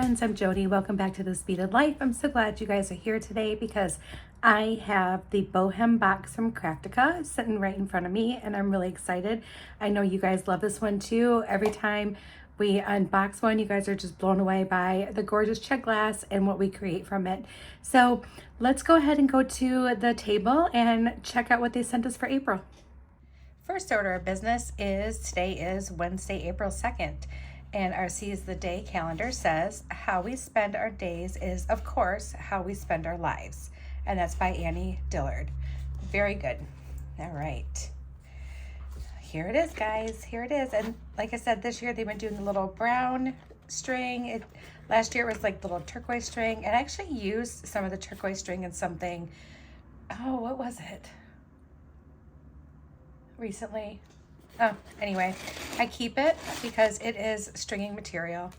friends, I'm Jody. Welcome back to This Beaded Life. I'm so glad you guys are here today because I have the Bohem box from Craftica sitting right in front of me and I'm really excited. I know you guys love this one too. Every time we unbox one, you guys are just blown away by the gorgeous Czech glass and what we create from it. So let's go ahead and go to the table and check out what they sent us for April. First order of business is today is Wednesday, April 2nd. And our Seize the Day calendar says, how we spend our days is, of course, how we spend our lives. And that's by Annie Dillard. Very good. All right. Here it is, guys. Here it is. And like I said, this year they've been doing the little brown string. Last year it was like the little turquoise string. And I actually used some of the turquoise string in something. Oh, what was it? Recently. Oh, anyway, I keep it because it is stringing material.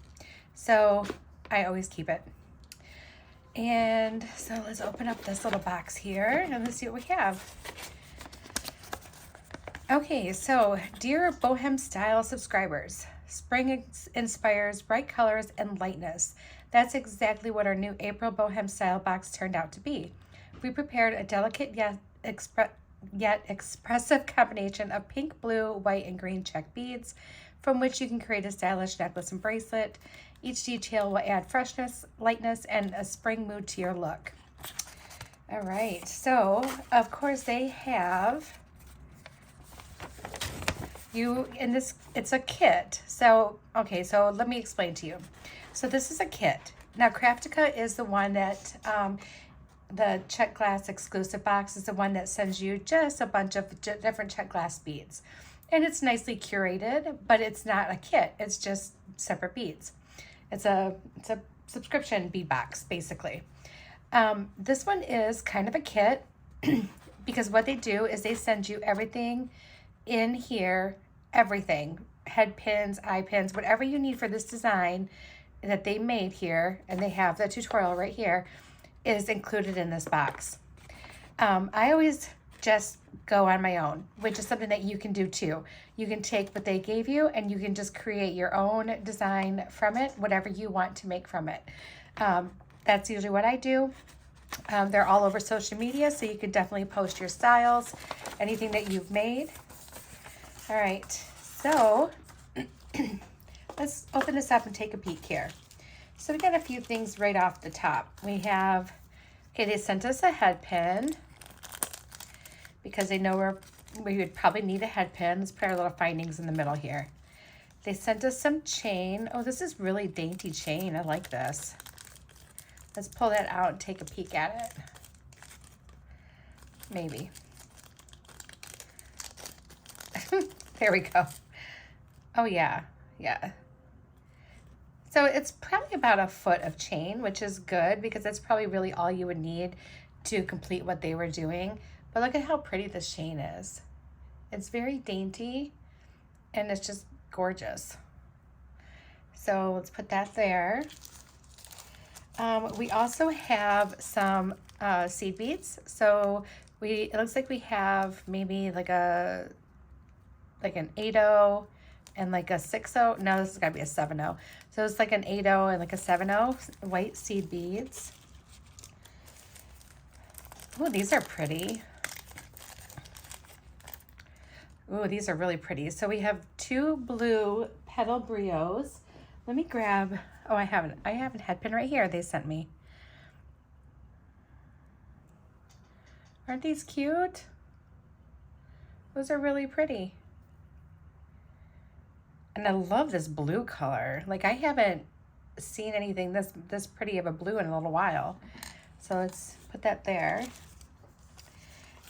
So I always keep it. And so let's open up this little box here and let's see what we have. Okay, so dear Bohem Style subscribers, spring inspires bright colors and lightness. That's exactly what our new April Bohem Style Box turned out to be. We prepared a delicate yet expressive combination of pink, blue, white, and green Czech beads from which you can create a stylish necklace and bracelet. Each detail will add freshness, lightness, and a spring mood to your look. All right, so of course they have it's a kit. So, okay, so let me explain to you. So this is a kit. Now Craftica is the one that, the Czech Glass exclusive box is the one that sends you just a bunch of different Czech Glass beads. And it's nicely curated, but it's not a kit. It's just separate beads. It's a subscription bead box, basically. This one is kind of a kit because what they do is they send you everything in here, everything, head pins, eye pins, whatever you need for this design that they made here, and they have the tutorial right here, is included in this box. I always just go on my own, which is something that you can do too. You can take what they gave you and you can just create your own design from it, whatever you want to make from it. That's usually what I do. They're all over social media, so you could definitely post your styles, anything that you've made. All right, so let's open this up and take a peek here. So we got a few things right off the top. We have, okay, they sent us a head pin because they know we would probably need a head pin. Let's put our little findings in the middle here. They sent us some chain. Oh, this is really dainty chain. I like this. Let's pull that out and take a peek at it. Maybe. There we go. Oh yeah, yeah. So it's probably about a foot of chain, which is good because that's probably really all you would need to complete what they were doing. But look at how pretty this chain is. It's very dainty and it's just gorgeous. So let's put that there. We also have some seed beads. So it looks like we have maybe like an 8/0 and like a 6/0. No, this has got to be a 7/0. So it's like an 8/0 and like a 7/0 white seed beads. Oh, these are pretty. Oh, these are really pretty. So we have 2 blue petal brios. Let me grab, oh, I have a head pin right here they sent me. Aren't these cute? Those are really pretty. And I love this blue color. Like I haven't seen anything this pretty of a blue in a little while. So let's put that there.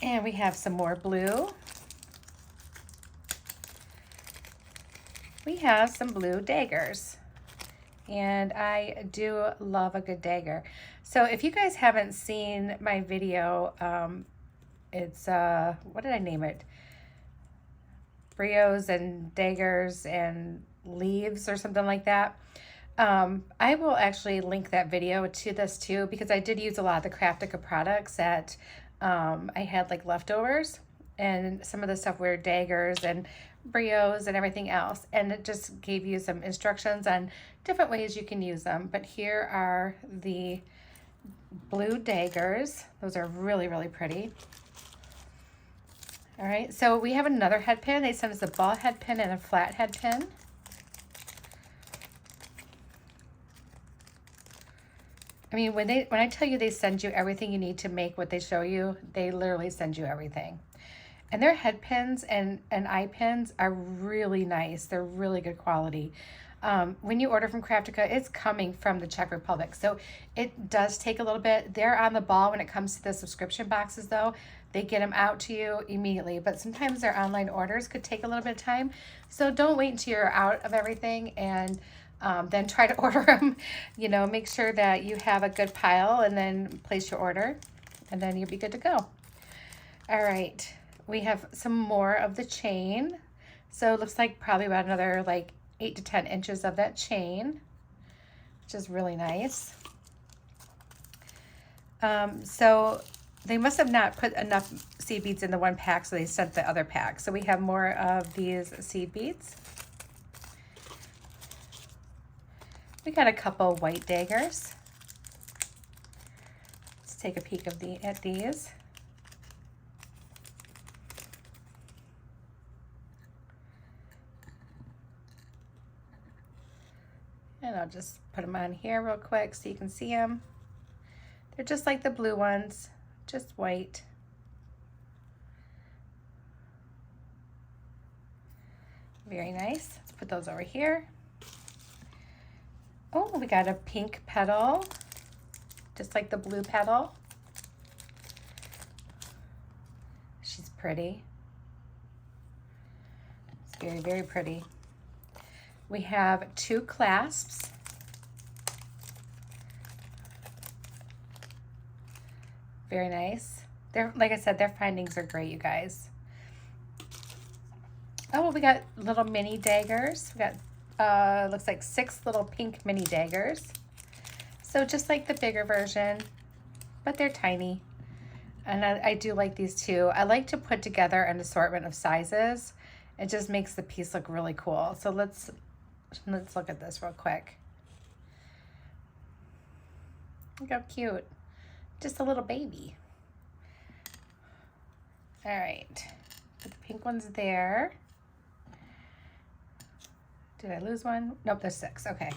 And we have some more blue. We have some blue daggers. And I do love a good dagger. So if you guys haven't seen my video, it's, what did I name it? Brios and daggers and leaves or something like that. I will actually link that video to this too because I did use a lot of the Craftica products that I had like leftovers, and some of the stuff were daggers and brios and everything else. And it just gave you some instructions on different ways you can use them. But here are the blue daggers. Those are really, really pretty. All right, so we have another head pin. They sent us a ball head pin and a flat head pin. I mean, when I tell you they send you everything you need to make what they show you, they literally send you everything. And their head pins and eye pins are really nice. They're really good quality. When you order from Craftica, it's coming from the Czech Republic. So it does take a little bit. They're on the ball when it comes to the subscription boxes though. They get them out to you immediately, but sometimes their online orders could take a little bit of time. So don't wait until you're out of everything and then try to order them. You know, make sure that you have a good pile and then place your order and then you'll be good to go. All right, we have some more of the chain. So it looks like probably about another like 8 to 10 inches of that chain, which is really nice. So they must have not put enough seed beads in the one pack, so they sent the other pack. So we have more of these seed beads. We got a couple white daggers. Let's take a peek at these. And I'll just put them on here real quick so you can see them. They're just like the blue ones, just white. Very nice. Let's put those over here. Oh, we got a pink petal, just like the blue petal. She's pretty. It's very, very pretty. We have 2 clasps. Very nice. They're, like I said, their findings are great, you guys. Oh, we got little mini daggers. We got, looks like 6 little pink mini daggers. So just like the bigger version, but they're tiny. And I do like these too. I like to put together an assortment of sizes. It just makes the piece look really cool. So let's look at this real quick. Look how cute. Just a little baby. All right, put the pink ones there. Did I lose one? Nope, there's 6, okay.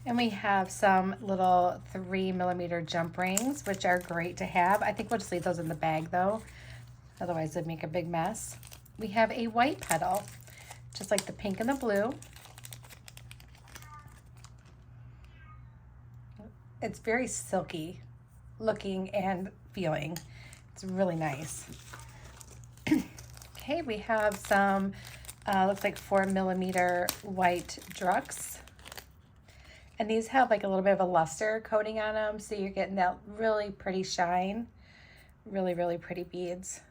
And we have some little 3mm jump rings, which are great to have. I think we'll just leave those in the bag though. Otherwise it'd make a big mess. We have a white petal, just like the pink and the blue. It's very silky looking and feeling. It's really nice. Okay, we have some, looks like 4mm white drucks. And these have like a little bit of a luster coating on them, so you're getting that really pretty shine. Really, really pretty beads.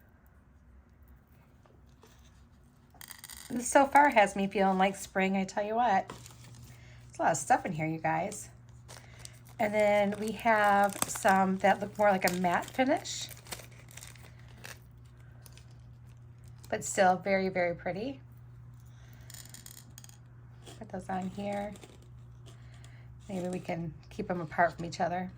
This so far has me feeling like spring, I tell you what. There's a lot of stuff in here, you guys. And then we have some that look more like a matte finish, but still very, very pretty. Put those on here. Maybe we can keep them apart from each other.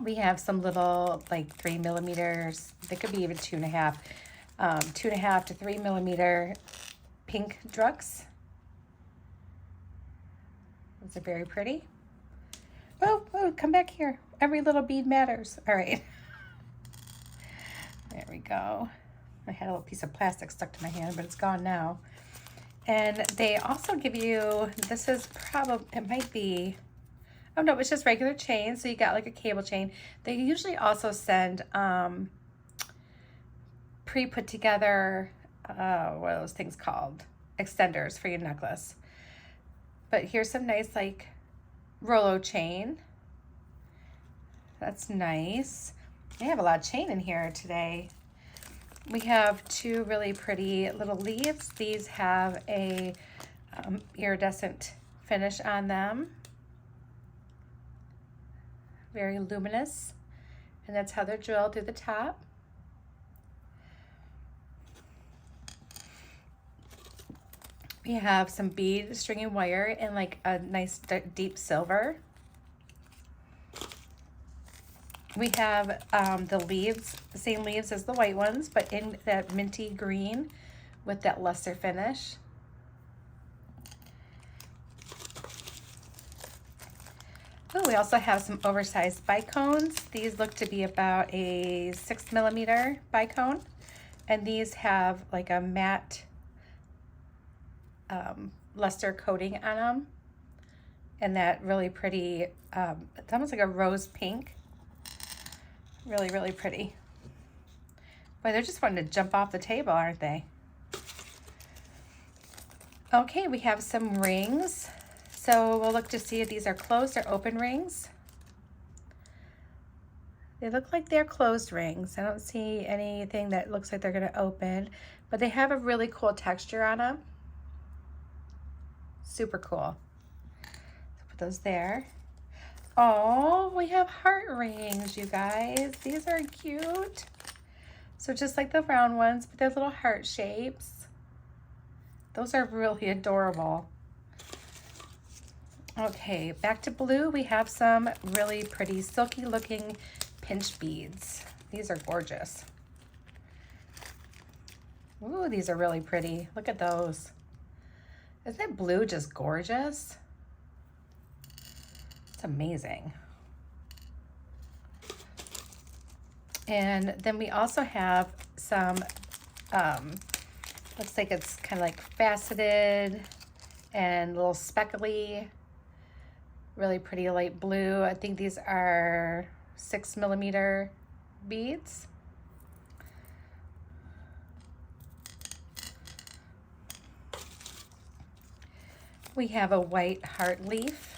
We have some little like 3mm, they could be even 2.5, 2.5 to 3mm pink drucks. Those are very pretty. Oh, come back here. Every little bead matters. All right. There we go. I had a little piece of plastic stuck to my hand, but it's gone now. And they also give you, this is probably, it might be, oh no, it's just regular chain. So you got like a cable chain. They usually also send pre-put together, what are those things called? Extenders for your necklace. But here's some nice like Rolo chain. That's nice. They have a lot of chain in here today. We have 2 really pretty little leaves. These have a iridescent finish on them. Very luminous. And that's how they're drilled through the top. We have some bead stringy wire in like a nice deep silver. We have the leaves, the same leaves as the white ones, but in that minty green with that luster finish. Oh, we also have some oversized bicones. These look to be about a 6mm bicone. And these have like a matte luster coating on them. And that really pretty, it's almost like a rose pink. Really, really pretty. Boy, they're just wanting to jump off the table, aren't they? Okay, we have some rings. So we'll look to see if these are closed or open rings. They look like they're closed rings. I don't see anything that looks like they're gonna open, but they have a really cool texture on them. Super cool. So put those there. Oh, we have heart rings, you guys. These are cute. So just like the round ones, but they're little heart shapes. Those are really adorable. Okay, back to blue. We have some really pretty silky looking pinch beads. These are gorgeous. Ooh, these are really pretty. Look at those. Isn't that blue just gorgeous? It's amazing. And then we also have some, looks like it's kind of like faceted and a little speckly. Really pretty light blue. I think these are 6mm beads. We have a white heart leaf.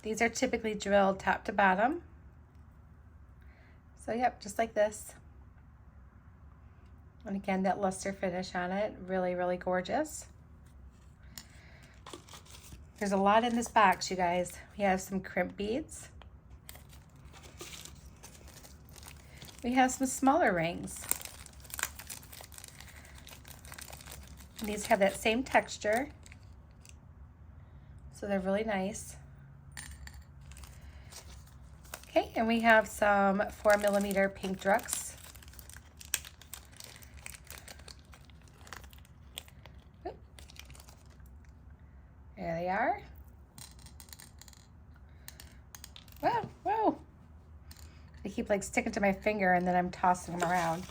These are typically drilled top to bottom. So yep, just like this. And again, that luster finish on it, really, really gorgeous. There's a lot in this box, you guys. We have some crimp beads. We have some smaller rings. And these have that same texture. So they're really nice. Okay, and we have some 4mm pink drucks. There they are. Whoa, whoa. They keep like sticking to my finger and then I'm tossing them around.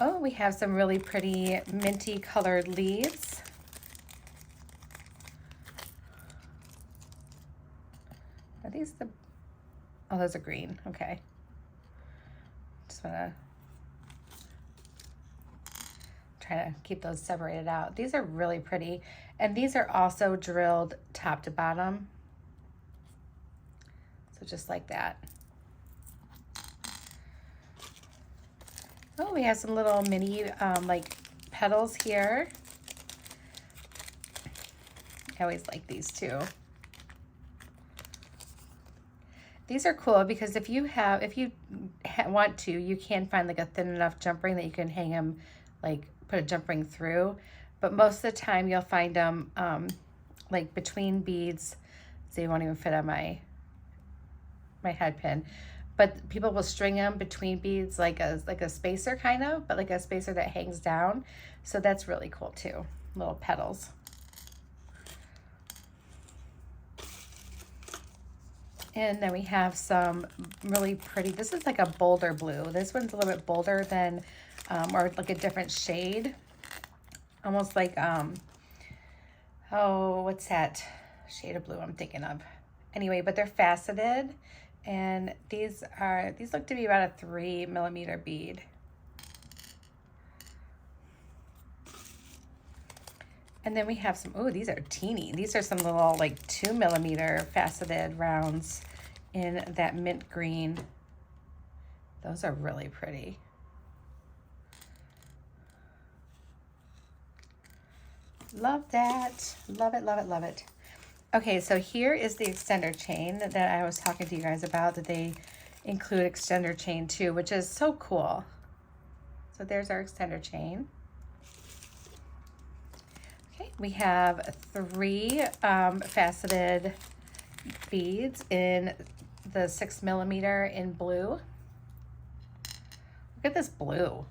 Oh, we have some really pretty minty colored leaves. Are these the, oh, those are green, okay. Just wanna try to keep those separated out. These are really pretty. And these are also drilled top to bottom. So just like that. Oh, we have some little mini like petals here. I always like these too. These are cool because if you want to, you can find like a thin enough jump ring that you can hang them, like put a jump ring through. But most of the time you'll find them like between beads. So you won't even fit on my head pin. But people will string them between beads like a spacer kind of, but like a spacer that hangs down. So that's really cool too, little petals. And then we have some really pretty, this is like a bolder blue. This one's a little bit bolder than, or like a different shade. Almost like, oh, what's that shade of blue I'm thinking of? Anyway, but they're faceted, and these look to be about a 3mm bead. And then we have some, oh, these are teeny. These are some little like 2mm faceted rounds in that mint green. Those are really pretty. Love that. Love it, love it, love it. Okay, so here is the extender chain that I was talking to you guys about, that they include extender chain too, which is so cool. So there's our extender chain. We have 3 faceted beads in the 6mm in blue. Look at this blue.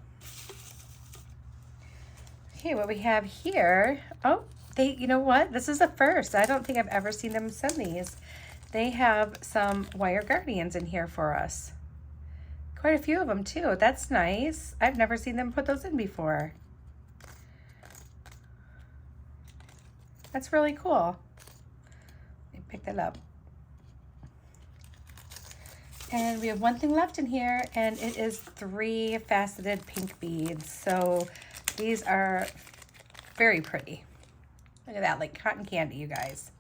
Okay, what we have here, oh, you know what? This is a first. I don't think I've ever seen them send these. They have some wire guardians in here for us. Quite a few of them too. That's nice. I've never seen them put those in before. That's really cool. Let me pick that up. And we have one thing left in here, and it is 3 faceted pink beads. So these are very pretty. Look at that, like cotton candy, you guys.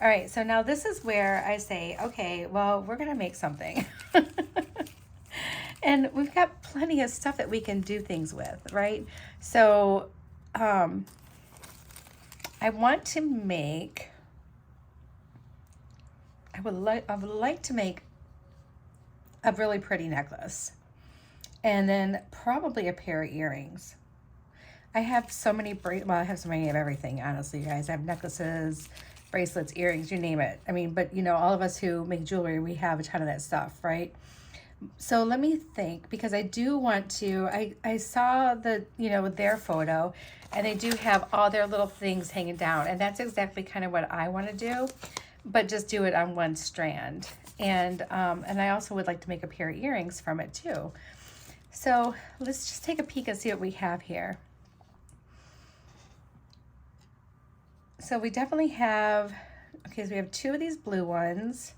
All right, so now this is where I say, okay, well, we're gonna make something. And we've got plenty of stuff that we can do things with, right? So I want to make, I would like to make a really pretty necklace, and then probably a pair of earrings. I have so many, I have so many of everything, honestly, you guys. I have necklaces, bracelets, earrings, you name it. I mean, but you know, all of us who make jewelry, we have a ton of that stuff, right? So let me think, because I do want to, I saw the, you know, their photo, and they do have all their little things hanging down, and that's exactly kind of what I want to do, but just do it on one strand. And I also would like to make a pair of earrings from it too. So let's just take a peek and see what we have here. So we definitely have, okay, so we have 2 of these blue ones.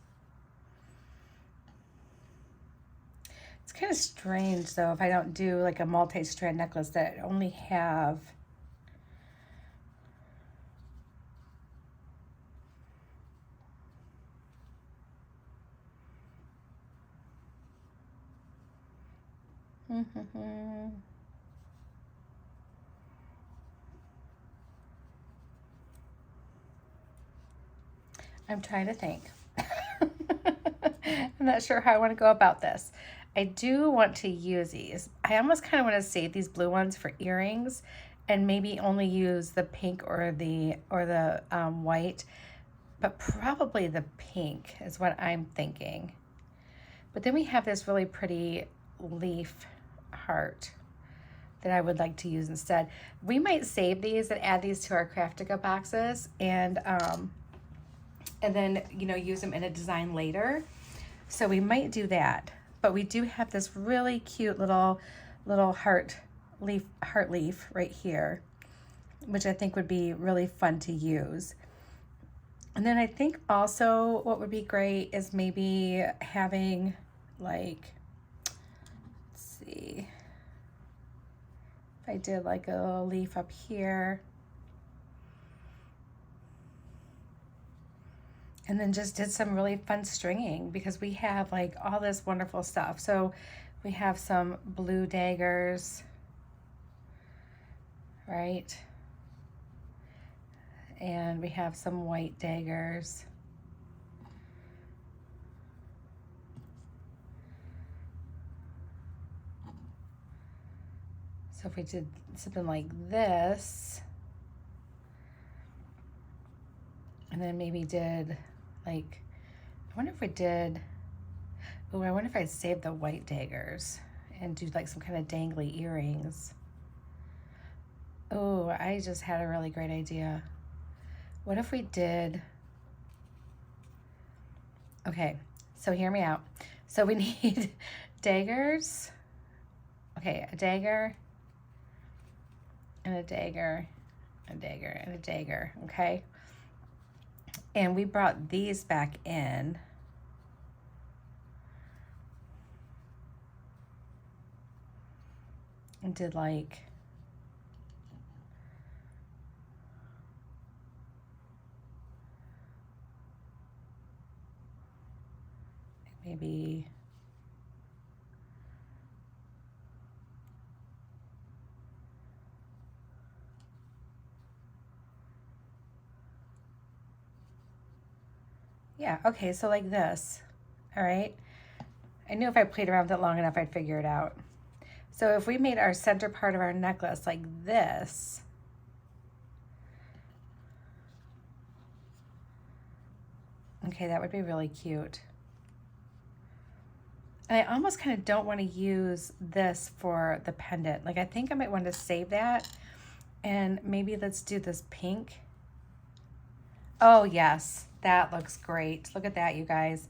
It's kind of strange though if I don't do like a multi-strand necklace that I only have I'm trying to think. I'm not sure how I want to go about this. I do want to use these. I almost kind of want to save these blue ones for earrings, and maybe only use the pink or the white, but probably the pink is what I'm thinking. But then we have this really pretty leaf heart that I would like to use instead. We might save these and add these to our Craftica boxes, and then, you know, use them in a design later. So we might do that. But we do have this really cute little heart leaf right here, which I think would be really fun to use. And then I think also what would be great is maybe having like, let's see, if I did like a little leaf up here, and then just did some really fun stringing, because we have like all this wonderful stuff. So we have some blue daggers, right? And we have some white daggers. So if we did something like this, and then maybe did like, I wonder if we did, oh, I wonder if I'd save the white daggers and do like some kind of dangly earrings. Oh, I just had a really great idea. What if we did, okay, so hear me out. So we need daggers, okay, a dagger, and a dagger, a dagger, and a dagger, okay? And we brought these back in. And did like, maybe yeah, okay, so like this, all right? I knew if I played around with it long enough, I'd figure it out. So if we made our center part of our necklace like this, Okay, that would be really cute. And I almost kind of don't want to use this for the pendant. Like, I think I might want to save that. And maybe let's do this pink. Oh, yes. That looks great. Look at that, you guys.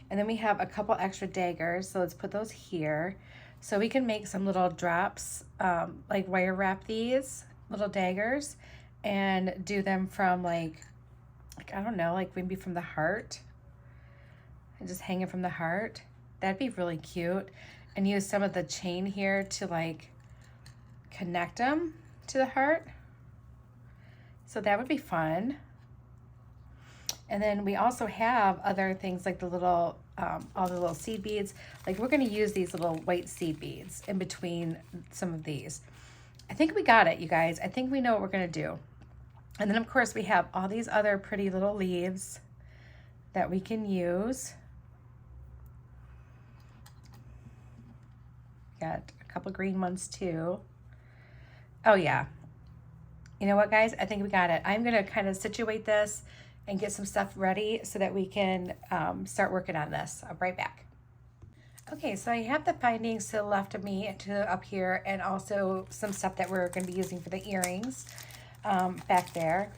And then we have a couple extra daggers. So let's put those here. So we can make some little drops, like wire wrap these little daggers and do them from like I don't know, like maybe from the heart. And just hang it from the heart. That'd be really cute. And use some of the chain here to like connect them to the heart. So that would be fun. And then we also have other things like the little, all the little seed beads. Like we're gonna use these little white seed beads in between some of these. I think we got it, you guys. I think we know what we're gonna do. And then of course we have all these other pretty little leaves that we can use. Got a couple green ones too. Oh yeah. You know what, guys? I think we got it. I'm gonna kind of situate this and get some stuff ready so that we can start working on this. I'll be right back. Okay, so I have the bindings to the left of me and to up here, and also some stuff that we're gonna be using for the earrings back there.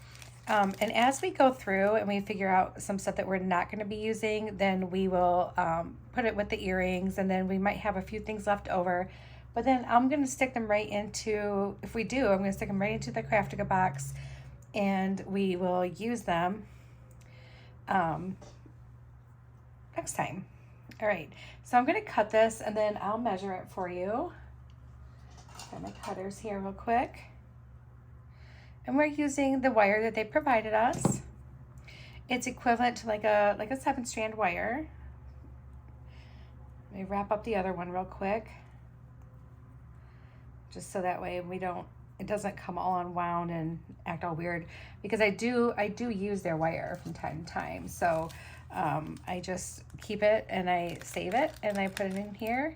And as we go through and we figure out some stuff that we're not gonna be using, then we will put it with the earrings, and then we might have a few things left over. But then I'm gonna stick them right into, if we do, I'm gonna stick them right into the Craftica box, and we will use them next time. All right, so I'm gonna cut this and then I'll measure it for you. Got my cutters here real quick. And we're using the wire that they provided us. It's equivalent to like a 7-strand wire. Let me wrap up the other one real quick. Just so that way it doesn't come all unwound and act all weird, because I do use their wire from time to time. So I just keep it and I save it and I put it in here.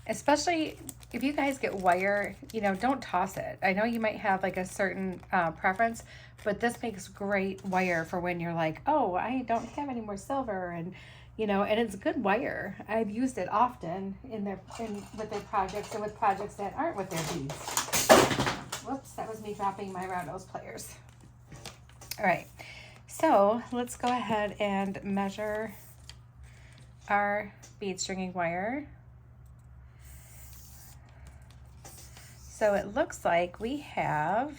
Especially if you guys get wire, you know, don't toss it. I know you might have like a certain preference, but this makes great wire for when you're like, oh, I don't have any more silver, and you know, and it's good wire. I've used it often with their projects and with projects that aren't with their beads. Whoops, that was me dropping my round nose pliers. All right, so let's go ahead and measure our bead stringing wire. So it looks like we have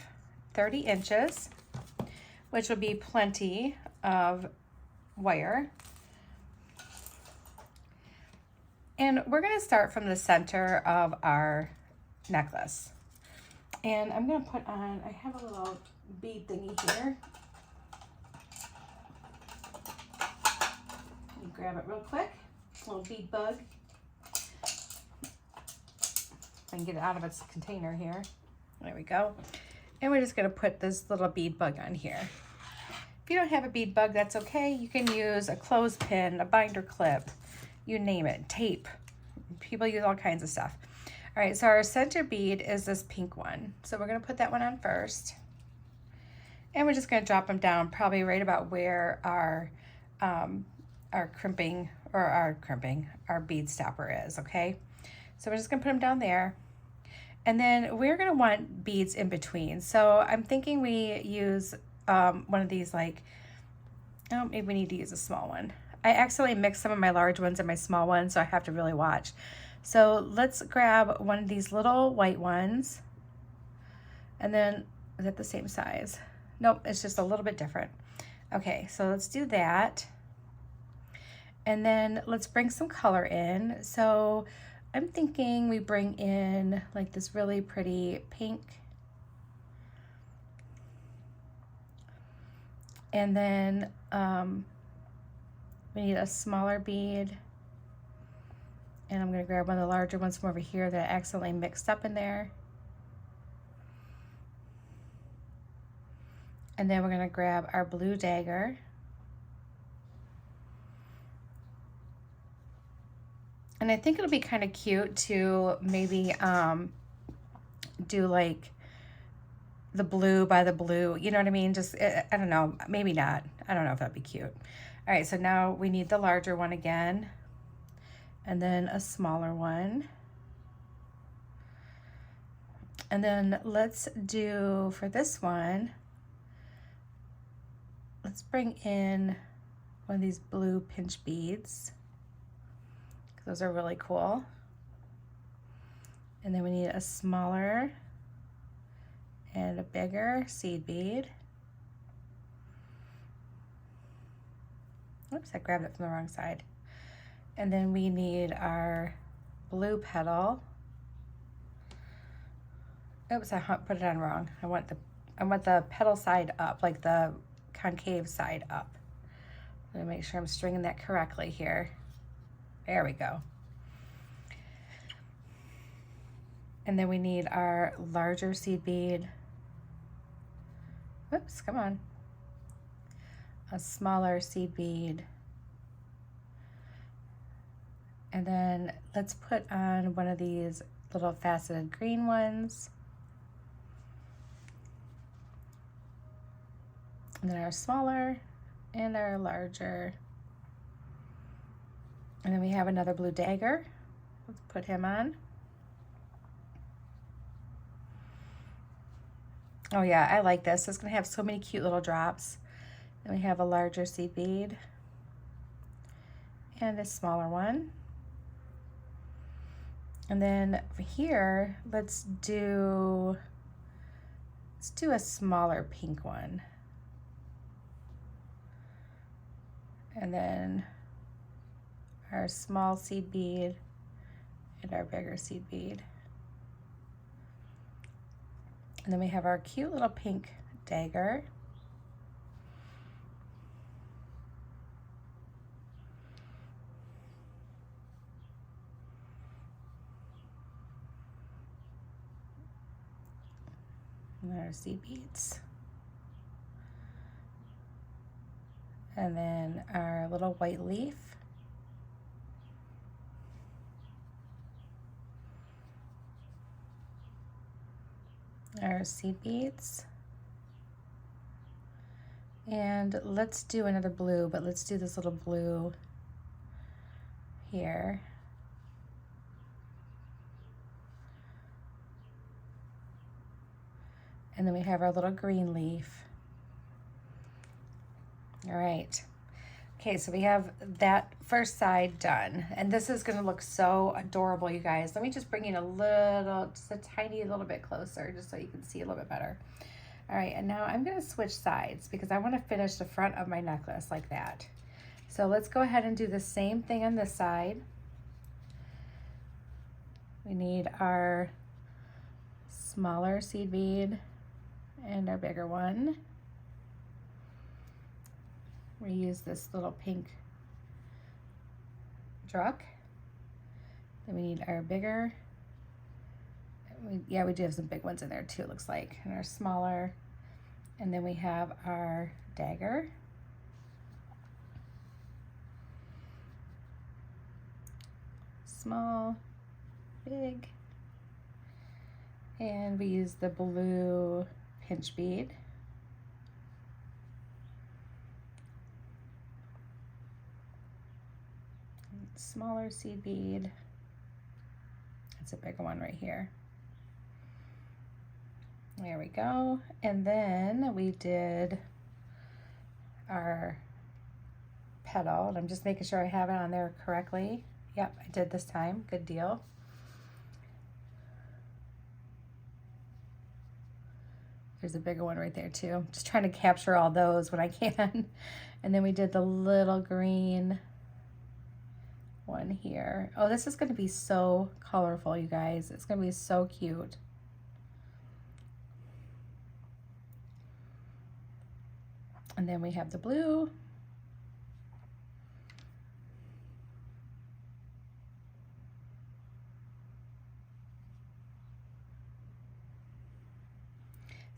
30 inches, which will be plenty of wire. And we're gonna start from the center of our necklace. And I'm gonna put on, I have a little bead thingy here. Let me grab it real quick, a little bead bug. I can get it out of its container here. There we go. And we're just gonna put this little bead bug on here. If you don't have a bead bug, that's okay. You can use a clothespin, a binder clip, you name it, tape. People use all kinds of stuff. All right, so our center bead is this pink one. So we're gonna put that one on first. And we're just gonna drop them down probably right about where our bead stopper is, okay? So we're just gonna put them down there. And then we're gonna want beads in between. So I'm thinking we use one of these, like, oh, maybe we need to use a small one. I accidentally mixed some of my large ones and my small ones, so I have to really watch. So let's grab one of these little white ones. And then, is that the same size? Nope, it's just a little bit different. Okay, so let's do that. And then let's bring some color in. So I'm thinking we bring in like this really pretty pink. And then we need a smaller bead. And I'm gonna grab one of the larger ones from over here that I accidentally mixed up in there. And then we're gonna grab our blue dagger. And I think it'll be kind of cute to maybe do like the blue by the blue, you know what I mean? Just, I don't know, maybe not. I don't know if that'd be cute. All right, so now we need the larger one again, and then a smaller one. And then let's do, for this one, let's bring in one of these blue pinch beads. Those are really cool. And then we need a smaller and a bigger seed bead. Oops, I grabbed it from the wrong side. And then we need our blue petal. Oops, I put it on wrong. I want the petal side up, like the concave side up. Let me make sure I'm stringing that correctly here. There we go. And then we need our larger seed bead. Oops, come on. A smaller seed bead. And then let's put on one of these little faceted green ones. And then our smaller and our larger. And then we have another blue dagger. Let's put him on. Oh yeah, I like this. It's gonna have so many cute little drops. Then we have a larger seed bead and a smaller one. And then here, let's do a smaller pink one. And then our small seed bead and our bigger seed bead. And then we have our cute little pink dagger. And our seed beads. And then our little white leaf. Our seed beads. And let's do another blue, but let's do this little blue here. And then we have our little green leaf. All right. Okay, so we have that first side done. And this is gonna look so adorable, you guys. Let me just bring it just a tiny little bit closer, just so you can see a little bit better. All right, and now I'm gonna switch sides because I wanna finish the front of my necklace like that. So let's go ahead and do the same thing on this side. We need our smaller seed bead and our bigger one. We use this little pink druck. Then we need our bigger. We do have some big ones in there too, it looks like. And our smaller. And then we have our dagger. Small, big. And we use the blue pinch bead. Smaller seed bead. That's a bigger one right here. There we go. And then we did our petal, and I'm just making sure I have it on there correctly. Yep, I did this time. Good deal. There's a bigger one right there too. Just trying to capture all those when I can. And then we did the little green one here. Oh, this is going to be so colorful, you guys. It's going to be so cute. And then we have the blue.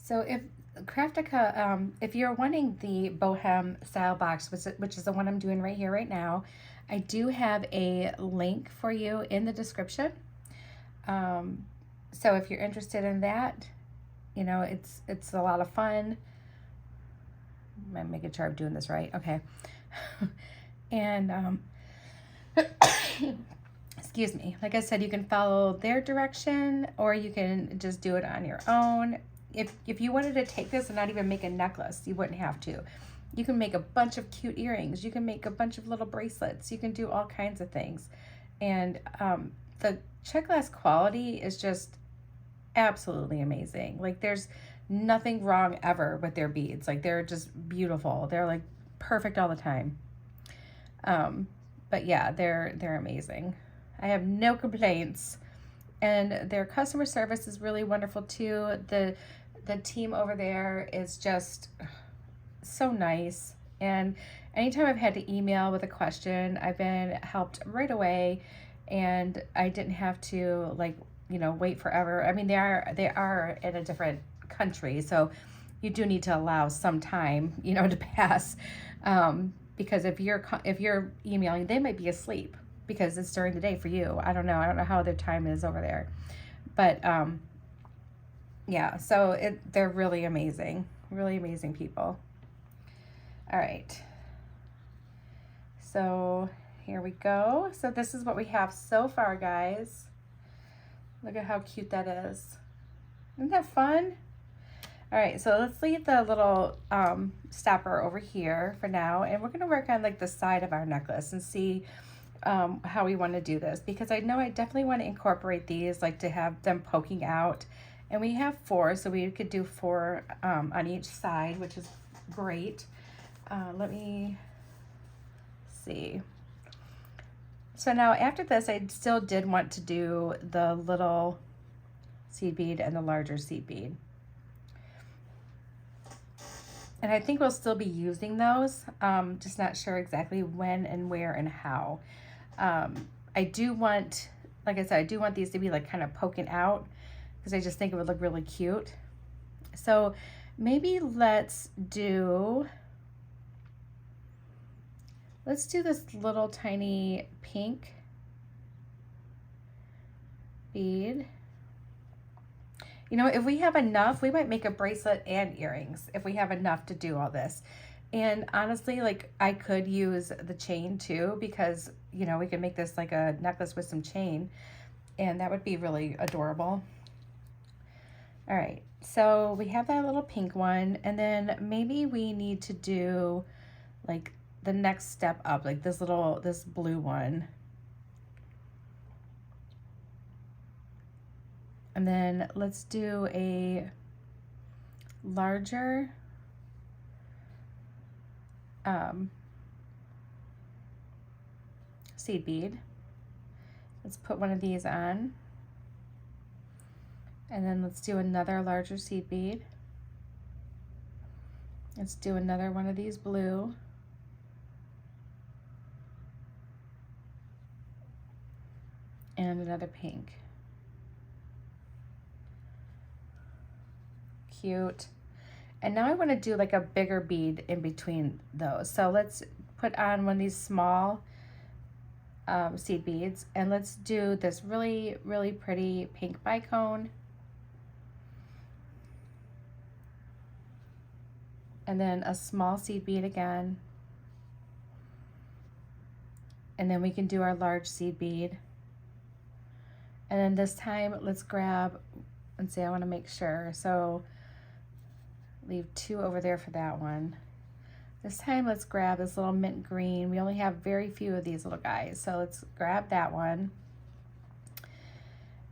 So if Craftica, if you're wanting the Bohem Style Box, which is the one I'm doing right here, right now, I do have a link for you in the description. So if you're interested in that, you know, it's a lot of fun. I'm making sure I'm doing this right. Okay. And excuse me, like I said, you can follow their direction or you can just do it on your own. If you wanted to take this and not even make a necklace, you wouldn't have to. You can make a bunch of cute earrings. You can make a bunch of little bracelets. You can do all kinds of things. And the Czech Glass quality is just absolutely amazing. Like there's nothing wrong ever with their beads. Like they're just beautiful. They're like perfect all the time. But yeah, they're amazing. I have no complaints. And their customer service is really wonderful too. The team over there is just so nice. And anytime I've had to email with a question, I've been helped right away, and I didn't have to like, you know, wait forever. I mean, they are in a different country, so you do need to allow some time, you know, to pass. Because if you're emailing, they might be asleep because it's during the day for you. I don't know how their time is over there, but yeah. So they're really amazing people. All right. So here we go. So this is what we have so far, guys. Look at how cute that is. Isn't that fun? All right, so let's leave the little stopper over here for now, and we're gonna work on like the side of our necklace and see how we want to do this, because I know I definitely want to incorporate these, like to have them poking out. And we have 4, so we could do 4 on each side, which is great. Let me see. So now after this, I still did want to do the little seed bead and the larger seed bead. And I think we'll still be using those, just not sure exactly when and where and how. I do want, like I said, I do want these to be like kind of poking out because I just think it would look really cute. So maybe let's do this little tiny pink bead. You know, if we have enough, we might make a bracelet and earrings if we have enough to do all this. And honestly, like I could use the chain too, because, you know, we could make this like a necklace with some chain, and that would be really adorable. All right, so we have that little pink one, and then maybe we need to do like the next step up, like this blue one. And then let's do a larger seed bead. Let's put one of these on. And then let's do another larger seed bead. Let's do another one of these blue. And another pink. Cute. And now I want to do like a bigger bead in between those. So let's put on one of these small seed beads, and let's do this really, really pretty pink bicone. And then a small seed bead again. And then we can do our large seed bead. And then this time let's grab, and see, I want to make sure. So leave 2 over there for that one. This time let's grab this little mint green. We only have very few of these little guys, so let's grab that one.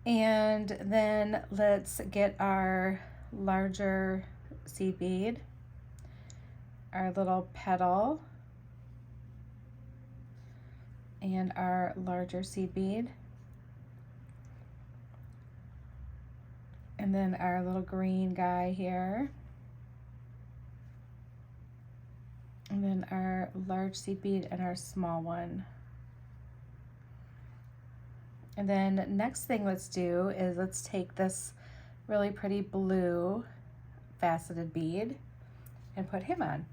And then let's get our larger seed bead, our little petal, and our larger seed bead. And then our little green guy here. And then our large seed bead and our small one. And then next thing let's do is let's take this really pretty blue faceted bead and put him on.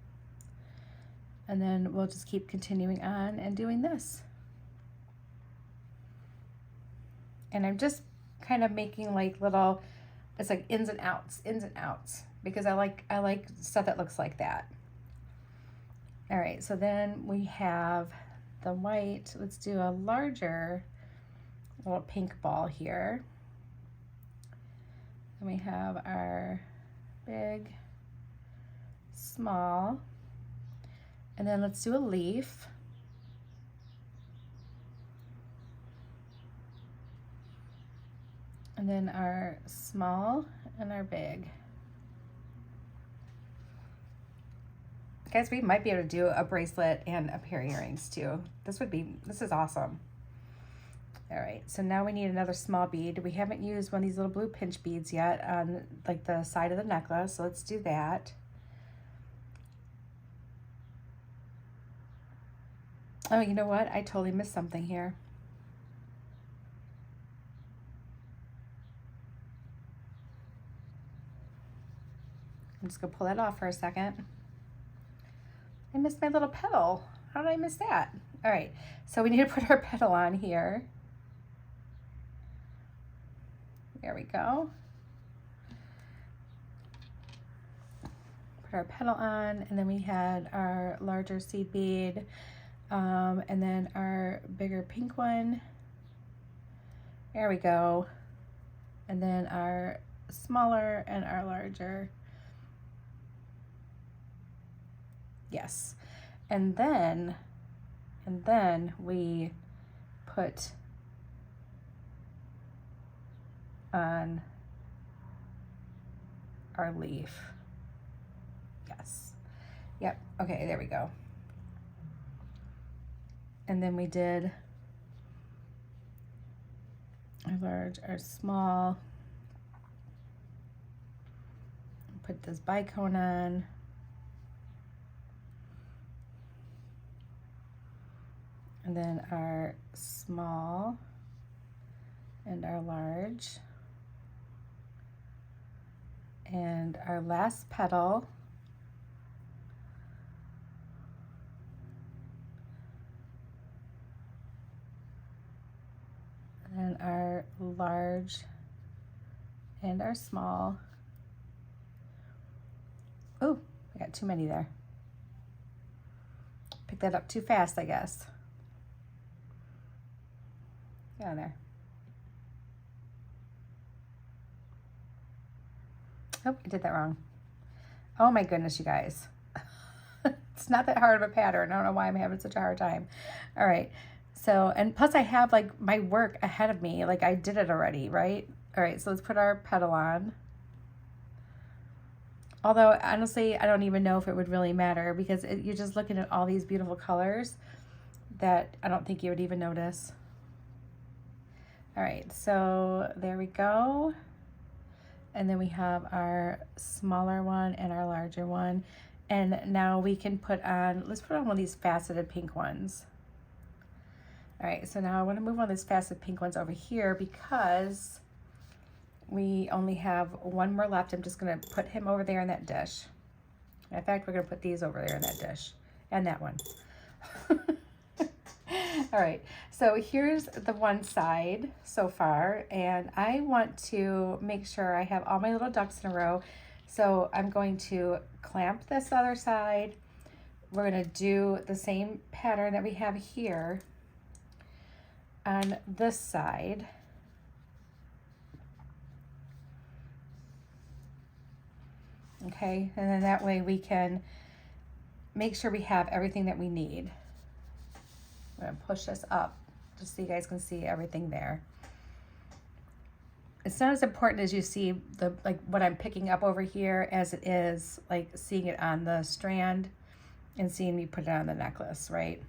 And then we'll just keep continuing on and doing this. And I'm just kind of making like little, it's like ins and outs, because I like stuff that looks like that. right, so then we have the white. Let's do a larger little pink ball here. And we have our big, small, and then let's do a leaf. And then our small and our big. Guys, we might be able to do a bracelet and a pair of earrings too. This is awesome. All right, so now we need another small bead. We haven't used one of these little blue pinch beads yet on like the side of the necklace, so let's do that. Oh, you know what? I totally missed something here. I'm just gonna pull that off for a second. I missed my little petal. How did I miss that? All right, so we need to put our petal on here. There we go. Put our petal on, and then we had our larger seed bead, and then our bigger pink one. There we go. And then our smaller and our larger. Yes. And then we put on our leaf. Yes. Yep. Okay, there we go. And then we did our large, our small. Put this bicone on. And then our small and our large. And our last petal. And our large and our small. Oh, I got too many there. Picked that up too fast, I guess. Get on there. Oh, I did that wrong. Oh my goodness, you guys. It's not that hard of a pattern. I don't know why I'm having such a hard time. All right. So, and plus I have like my work ahead of me. Like I did it already, right? All right, so let's put our petal on. Although, honestly, I don't even know if it would really matter because you're just looking at all these beautiful colors that I don't think you would even notice. All right, so there we go. And then we have our smaller one and our larger one. And now we can put on, let's put on one of these faceted pink ones. All right, so now I want to move one of these faceted pink ones over here because we only have one more left. I'm just going to put him over there in that dish. In fact, we're going to put these over there in that dish and that one. All right, so here's the one side so far, and I want to make sure I have all my little ducks in a row. So I'm going to clamp this other side. We're going to do the same pattern that we have here on this side. Okay, and then that way we can make sure we have everything that we need. I'm gonna push this up just so you guys can see everything there. It's not as important as you see the like what I'm picking up over here as it is like seeing it on the strand and seeing me put it on the necklace, right?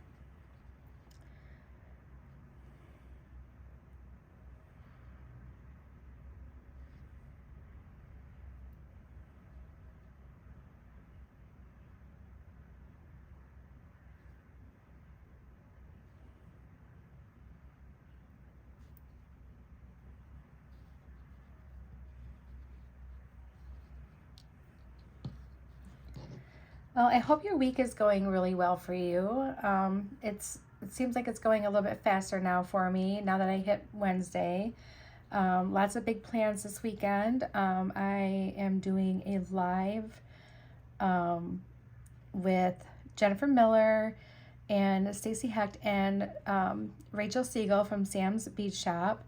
Well, I hope your week is going really well for you. It seems like it's going a little bit faster now for me, now that I hit Wednesday. Lots of big plans this weekend. I am doing a live with Jennifer Miller and Stacy Hecht and Rachel Siegel from Sam's Bead Shop.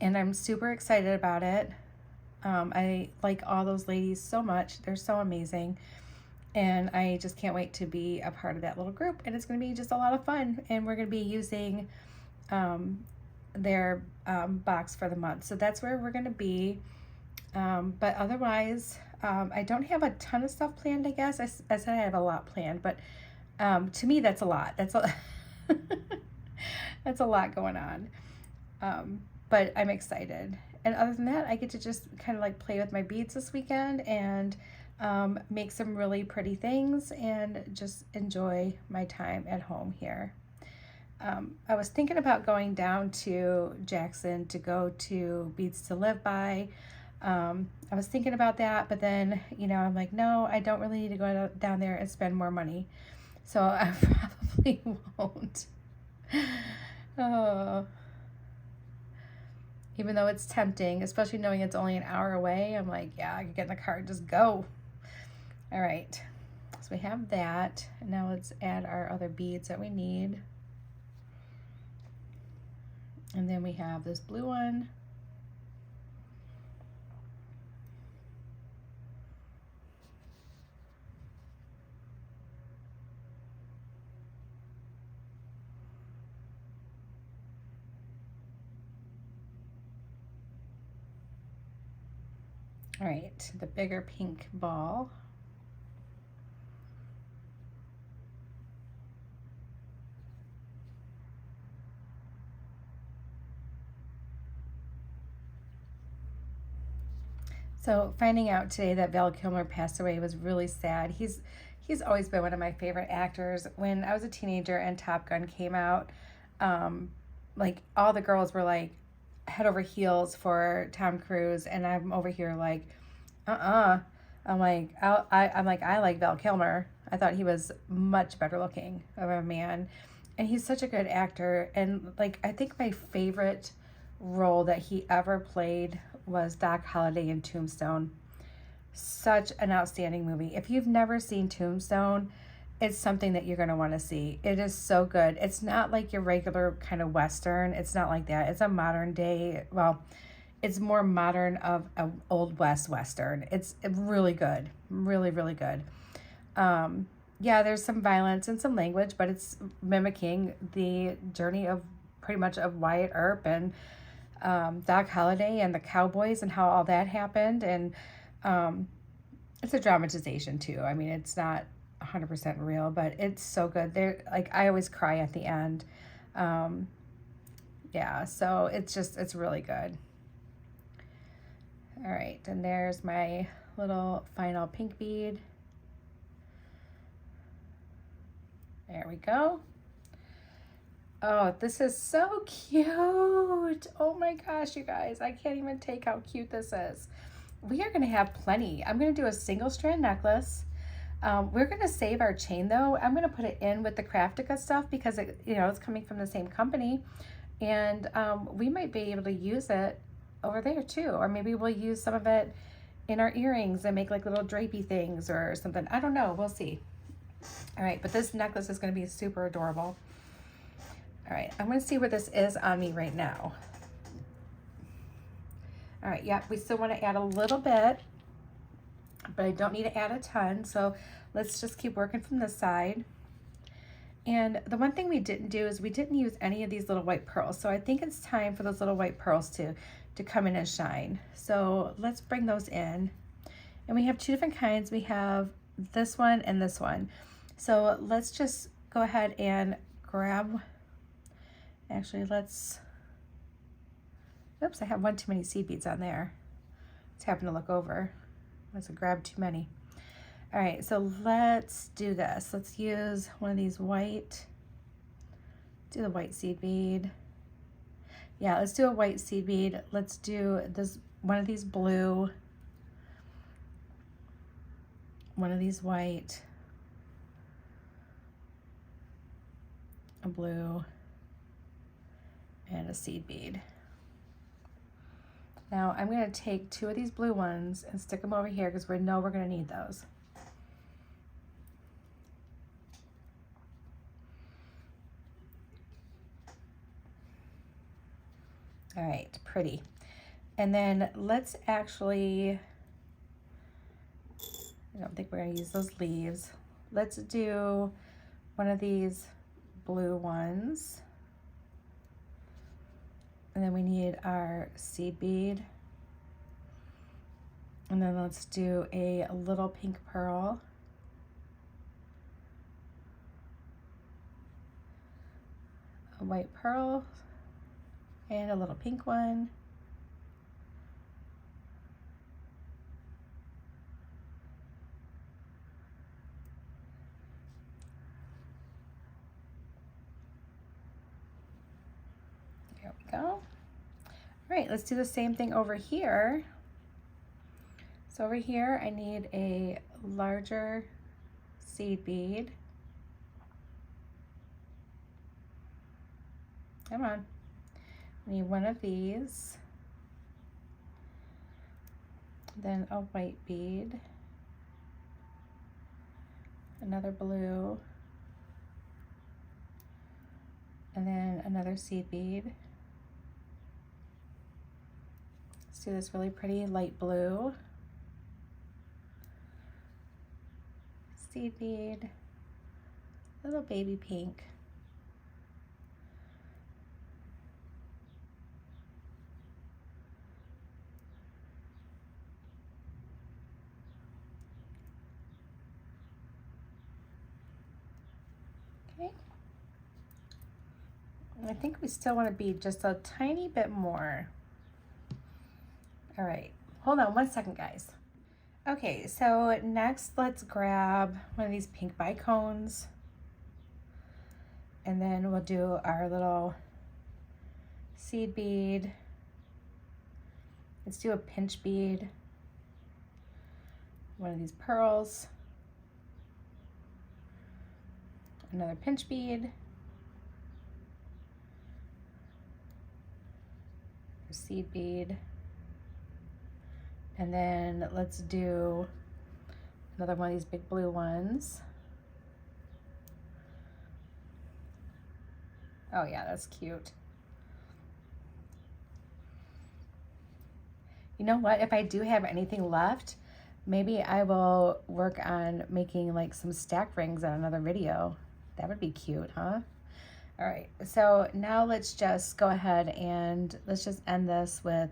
And I'm super excited about it. I like all those ladies so much. They're so amazing. And I just can't wait to be a part of that little group. And it's going to be just a lot of fun. And we're going to be using their box for the month. So that's where we're going to be. But otherwise, I don't have a ton of stuff planned, I guess. I said I have a lot planned. But to me, that's a lot. That's a lot going on. But I'm excited. And other than that, I get to just kind of like play with my beads this weekend and make some really pretty things and just enjoy my time at home here. I was thinking about going down to Jackson to go to Beads to Live By. I was thinking about that, but then, you know, I'm like, no, I don't really need to go down there and spend more money. So I probably won't. Oh. Even though it's tempting, especially knowing it's only an hour away, I'm like, yeah, I can get in the car and just go. All right, so we have that. And now let's add our other beads that we need. And then we have this blue one. All right, the bigger pink ball. So finding out today that Val Kilmer passed away was really sad. He's always been one of my favorite actors. When I was a teenager and Top Gun came out, like all the girls were like head over heels for Tom Cruise, and I'm over here like, I'm like, I like Val Kilmer. I thought he was much better looking of a man, and he's such a good actor. And like, I think my favorite role that he ever played was Doc Holliday in Tombstone. Such an outstanding movie. If you've never seen Tombstone, it's something that you're going to want to see. It is so good. It's not like your regular kind of Western. It's not like that. It's a modern day, well, it's more modern of an Old West Western. It's really good. Really, really good. Yeah, there's some violence and some language, but it's mimicking the journey of pretty much of Wyatt Earp and Doc Holliday and the Cowboys and how all that happened. And it's a dramatization too. I mean, it's not 100% real, but it's so good. There, like, I always cry at the end. Yeah, so it's really good. All right, and there's my little final pink bead. There we go. Oh, this is so cute. Oh my gosh, you guys, I can't even take how cute this is. We are gonna have plenty. I'm gonna do a single strand necklace. We're gonna save our chain though. I'm gonna put it in with the Craftica stuff because it, you know, it's coming from the same company, and we might be able to use it over there too, or maybe we'll use some of it in our earrings and make like little drapey things or something. I don't know. We'll see. All right, but this necklace is gonna be super adorable. All right, I'm gonna see where this is on me right now. All right, yeah, we still wanna add a little bit, but I don't need to add a ton, so let's just keep working from this side. And the one thing we didn't do is we didn't use any of these little white pearls, so I think it's time for those little white pearls to come in and shine. So let's bring those in. And we have two different kinds. We have this one and this one. So let's just go ahead and grab, actually let's, oops, I have one too many seed beads on there. Let's happen to look over. Must have grabbed too many. All right, so let's do this. Let's use one of these white, do the white seed bead. Yeah, let's do a white seed bead. Let's do this, one of these blue, one of these white, a blue, and a seed bead. Now I'm going to take two of these blue ones and stick them over here because we know we're going to need those. All right, pretty. And then let's actually, I don't think we're gonna use those leaves. Let's do one of these blue ones. And then we need our seed bead. And then let's do a little pink pearl. A white pearl and a little pink one. There we go. All right, let's do the same thing over here. So over here, I need a larger seed bead. Come on. I need one of these. Then a white bead. Another blue. And then another seed bead. Let's do this really pretty light blue. Seed bead. Little baby pink. Okay. I think we still want to bead just a tiny bit more. All right, hold on one second, guys. Okay, so next let's grab one of these pink bicones, and then we'll do our little seed bead. Let's do a pinch bead, one of these pearls, another pinch bead, seed bead, and then let's do another one of these big blue ones. Oh yeah, that's cute. You know what, if I do have anything left, maybe I will work on making like some stack rings on another video. That would be cute, huh? All right, so now let's just go ahead and let's just end this with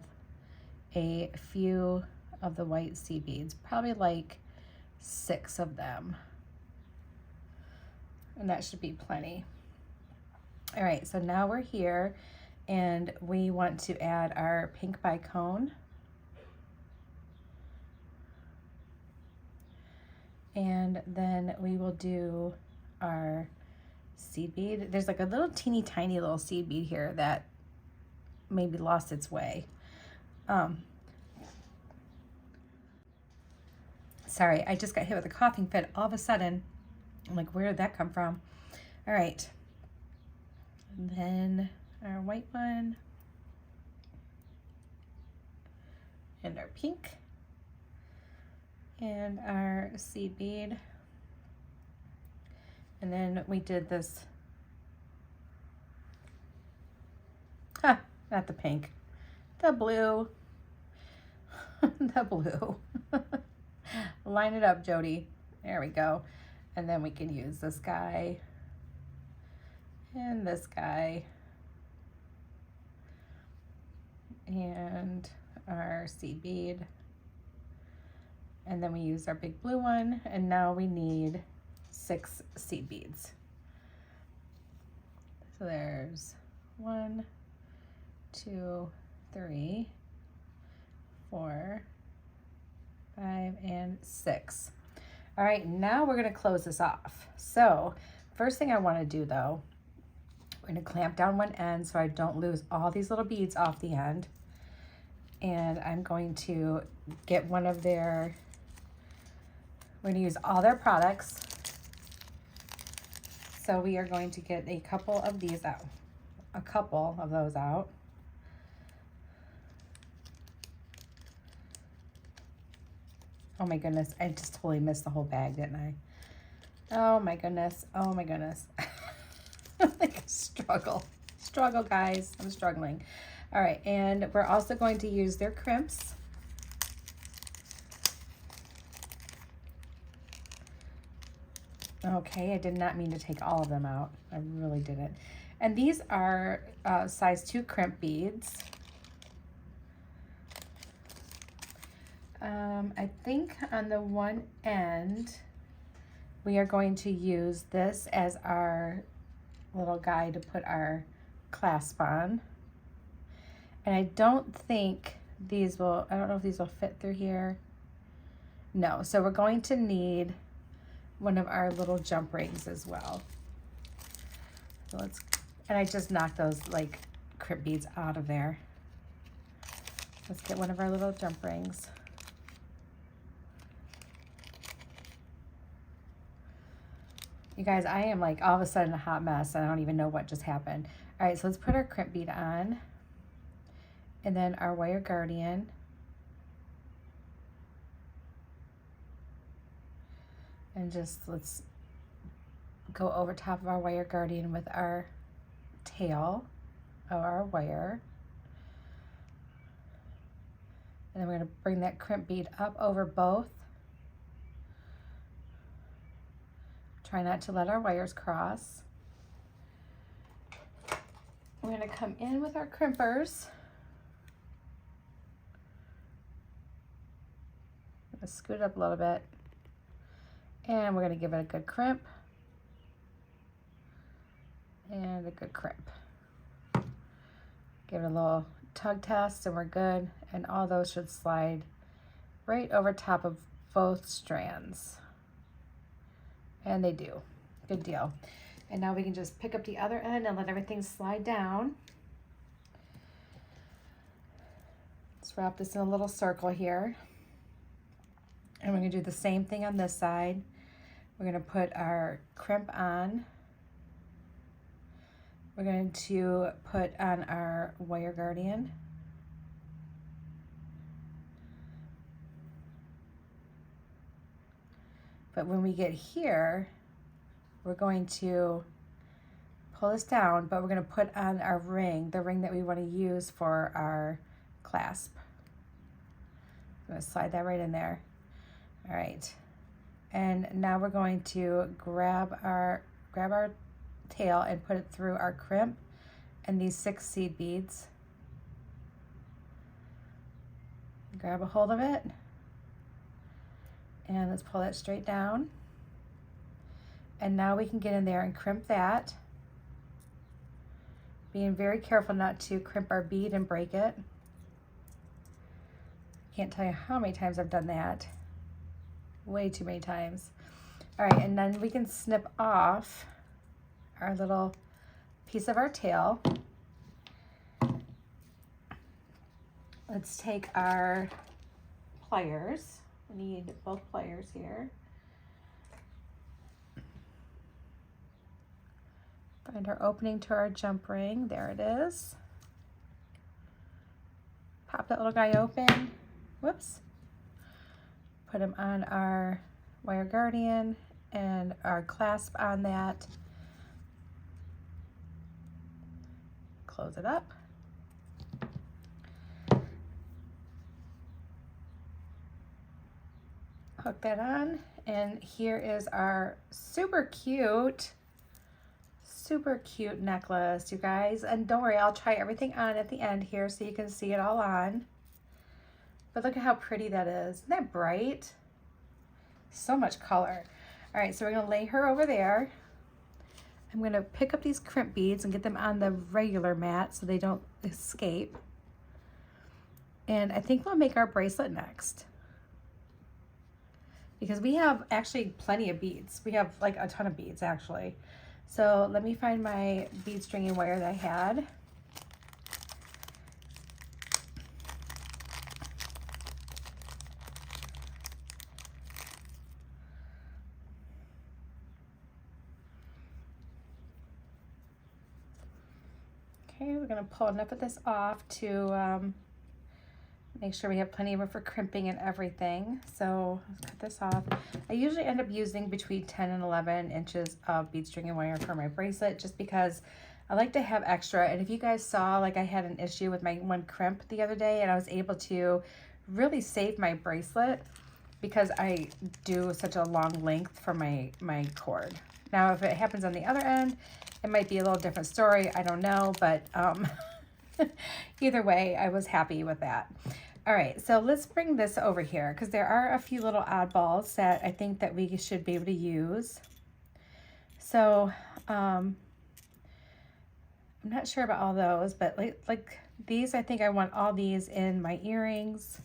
a few of the white seed beads, probably like 6 of them. And that should be plenty. All right, so now we're here and we want to add our pink bicone. And then we will do our seed bead. There's like a little teeny tiny little seed bead here that maybe lost its way. Sorry, I just got hit with a coughing fit all of a sudden. I'm like, where did that come from? All right. And then our white one. And our pink. And our seed bead. And then we did this, not the pink, the blue, the blue. Line it up, Jody. There we go. And then we can use this guy and this guy and our seed bead. And then we use our big blue one, and now we need 6 seed beads. So there's 1, 2, 3, 4, 5, and 6. All right, now we're gonna close this off. So first thing I wanna do though, we're gonna clamp down one end so I don't lose all these little beads off the end. And I'm going to get one of their, we're gonna use all their products. So we are going to get a couple of these out, a couple of those out. Oh my goodness, I just totally missed the whole bag, didn't I? Oh my goodness, oh my goodness. Like struggle, guys, I'm struggling. All right, and we're also going to use their crimps. Okay, I did not mean to take all of them out. I really didn't. And these are size 2 crimp beads. I think on the one end, we are going to use this as our little guy to put our clasp on. And I don't think these will, I don't know if these will fit through here. No, so we're going to need one of our little jump rings as well. So and I just knocked those like crimp beads out of there. Let's get one of our little jump rings. You guys, I am like all of a sudden a hot mess and I don't even know what just happened. All right, so let's put our crimp bead on and then our wire guardian. And just let's go over top of our wire guardian with our tail of our wire. And then we're going to bring that crimp bead up over both. Try not to let our wires cross. We're going to come in with our crimpers. I'm going to scoot it up a little bit. And we're going to give it a good crimp. And a good crimp. Give it a little tug test and we're good. And all those should slide right over top of both strands. And they do. Good deal. And now we can just pick up the other end and let everything slide down. Let's wrap this in a little circle here. And we're going to do the same thing on this side. We're going to put our crimp on. We're going to put on our wire guardian. But when we get here, we're going to pull this down, but we're going to put on our ring, the ring that we want to use for our clasp. I'm going to slide that right in there. All right. And now we're going to grab our tail and put it through our crimp and these 6 seed beads. Grab a hold of it. And let's pull that straight down. And now we can get in there and crimp that. Being very careful not to crimp our bead and break it. Can't tell you how many times I've done that. Way too many times. All right, and then we can snip off our little piece of our tail. Let's take our pliers. We need both pliers here. Find our opening to our jump ring. There it is. Pop that little guy open. Whoops. Put him on our wire guardian and our clasp on that. Close it up. Hook that on, and here is our super cute necklace, you guys. And don't worry, I'll try everything on at the end here so you can see it all on. But look at how pretty that is. Isn't that bright? So much color. All right, so we're gonna lay her over there. I'm gonna pick up these crimp beads and get them on the regular mat so they don't escape. And I think we'll make our bracelet next, because we have actually plenty of beads. We have like a ton of beads actually. So let me find my bead string and wire that I had. Okay, we're gonna pull enough of this off to make sure we have plenty of room for crimping and everything. So let's cut this off. I usually end up using between 10 and 11 inches of bead string and wire for my bracelet, just because I like to have extra. And if you guys saw, like I had an issue with my one crimp the other day, and I was able to really save my bracelet because I do such a long length for my cord. Now, if it happens on the other end, it might be a little different story. I don't know, but either way, I was happy with that. All right, so let's bring this over here because there are a few little oddballs that I think that we should be able to use. So, I'm not sure about all those, but like these, I think I want all these in my earrings,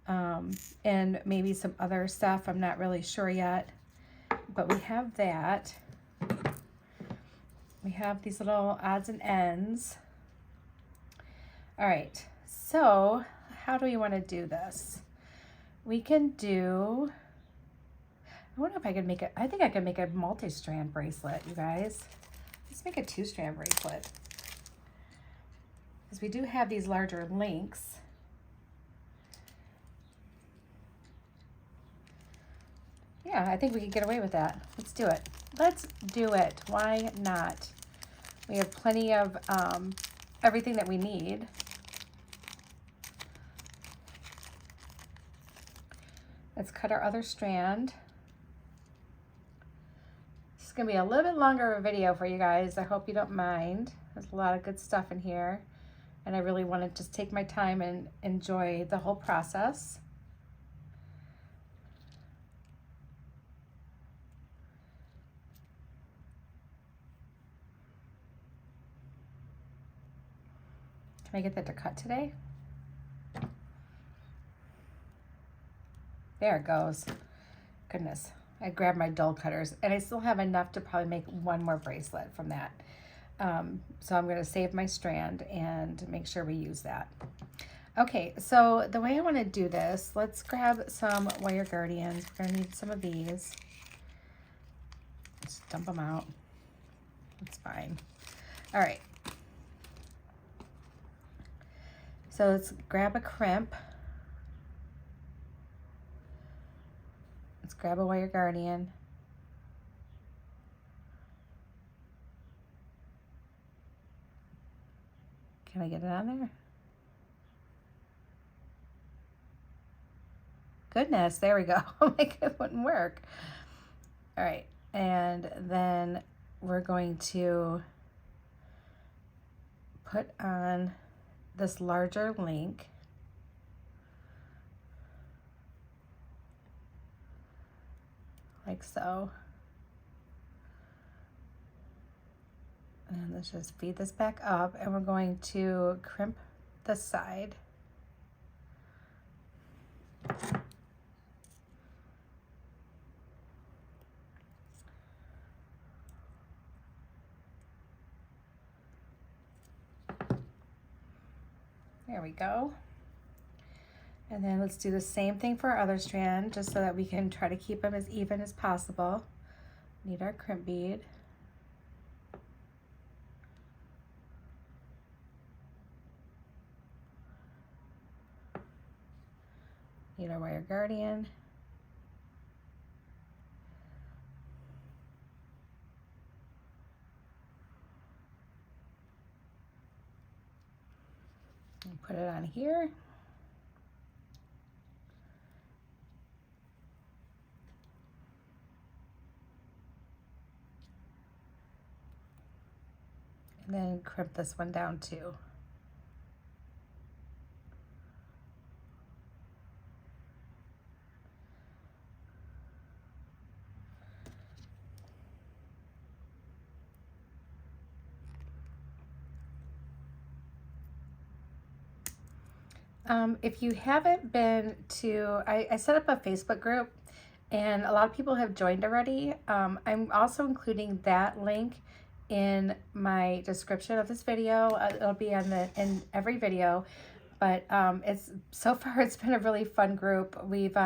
and maybe some other stuff. I'm not really sure yet, but we have that. We have these little odds and ends. All right, so how do we want to do this? We can do, I wonder if I could make it, I think I could make a multi-strand bracelet, you guys. Let's make a 2-strand bracelet. Because we do have these larger links. Yeah, I think we could get away with that. Let's do it. Let's do it. Why not? We have plenty of everything that we need. Let's cut our other strand. This is going to be a little bit longer of a video for you guys. I hope you don't mind. There's a lot of good stuff in here, and I really want to just take my time and enjoy the whole process. Can I get that to cut today? There it goes. Goodness, I grabbed my dull cutters, and I still have enough to probably make one more bracelet from that. So I'm going to save my strand and make sure we use that. Okay, so the way I want to do this, let's grab some wire guardians. We're going to need some of these. Just dump them out. That's fine. All right. So let's grab a crimp. Let's grab a wire guardian. Can I get it on there? Goodness, there we go. Like it wouldn't work. All right, and then we're going to put on this larger link. Like so. And let's just feed this back up, and we're going to crimp this side. There we go. And then let's do the same thing for our other strand, just so that we can try to keep them as even as possible. Need our crimp bead. Need our wire guardian. And put it on here. And then crimp this one down too. If you haven't been to, I set up a Facebook group, and a lot of people have joined already. I'm also including that link in my description of this video. It'll be in every video, but it's so far it's been a really fun group. We've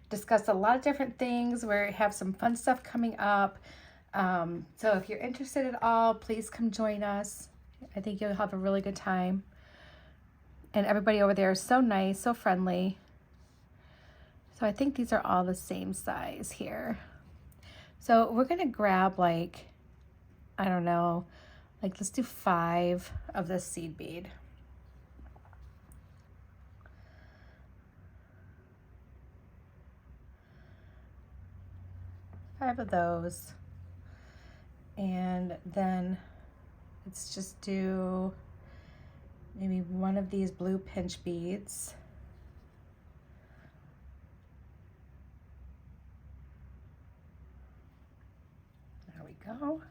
discussed a lot of different things. We have some fun stuff coming up. So if you're interested at all, please come join us. I think you'll have a really good time. And everybody over there is so nice, so friendly. So I think these are all the same size here. So we're gonna grab like, I don't know, Like, let's do 5 of this seed bead. Five of those. And then let's just do maybe one of these blue pinch beads. There we go.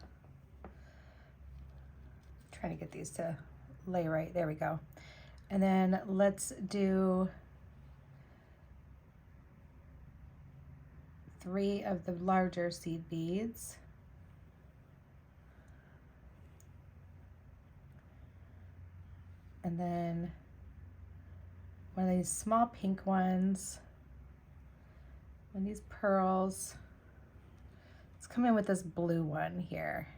Trying to get these to lay right. There we go. And then let's do 3 of the larger seed beads. And then one of these small pink ones. And these pearls. Let's come in with this blue one here.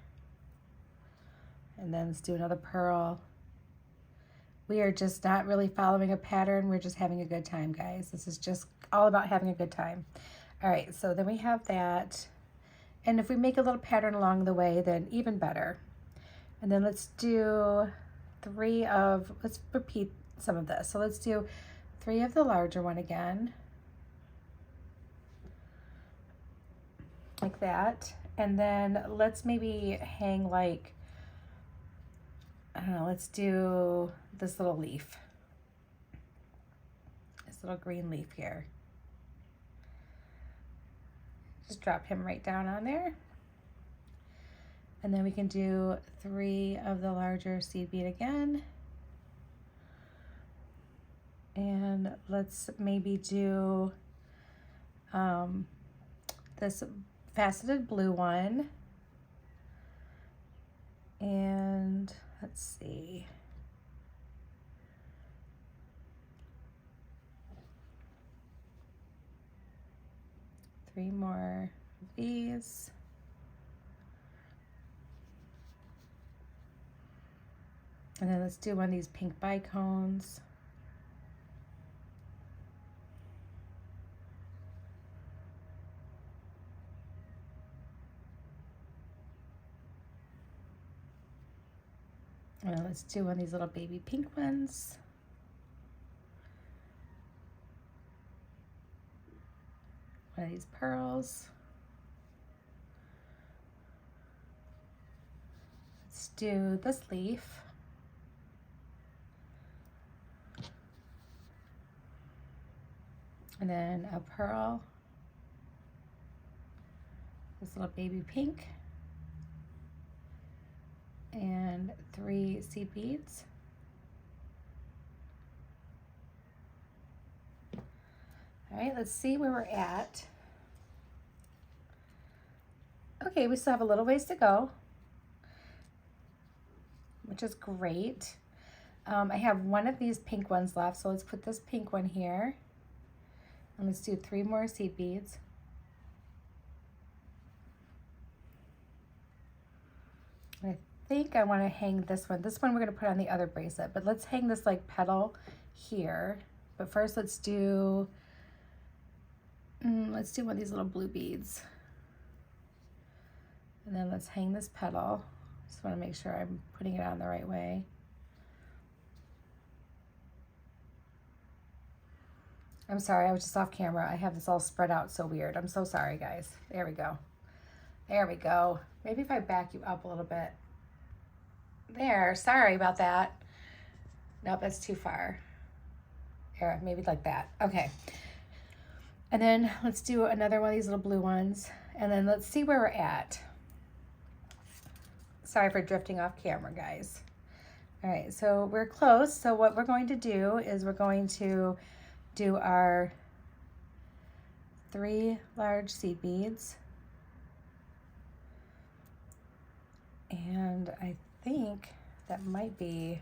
And then let's do another pearl. We are just not really following a pattern. We're just having a good time, guys. This is just all about having a good time. All right, so then we have that. And if we make a little pattern along the way, then even better. And then let's do 3 of, let's repeat some of this. So let's do 3 of the larger one again. Like that. And then let's maybe hang like, I don't know, let's do this little leaf. This little green leaf here. Just drop him right down on there. And then we can do 3 of the larger seed bead again. And let's maybe do this faceted blue one. And let's see. Three more of these. And then let's do one of these pink bicones. And then let's do one of these little baby pink ones. One of these pearls. Let's do this leaf. And then a pearl. This little baby pink. And 3 seed beads. All right, let's see where we're at. Okay, we still have a little ways to go, which is great. I have one of these pink ones left, so let's put this pink one here. And let's do 3 more seed beads. I think I want to hang this one. This one we're going to put on the other bracelet, but let's hang this like petal here. But first let's do one of these little blue beads. And then let's hang this petal. Just want to make sure I'm putting it on the right way. I'm sorry, I was just off camera. I have this all spread out so weird. I'm so sorry, guys. There we go. There we go. Maybe if I back you up a little bit. There, sorry about that. Nope, that's too far. Here, maybe like that. Okay. And then let's do another one of these little blue ones. And then let's see where we're at. Sorry for drifting off camera, guys. All right, so we're close. So what we're going to do is we're going to do our 3 large seed beads. And I think that might be,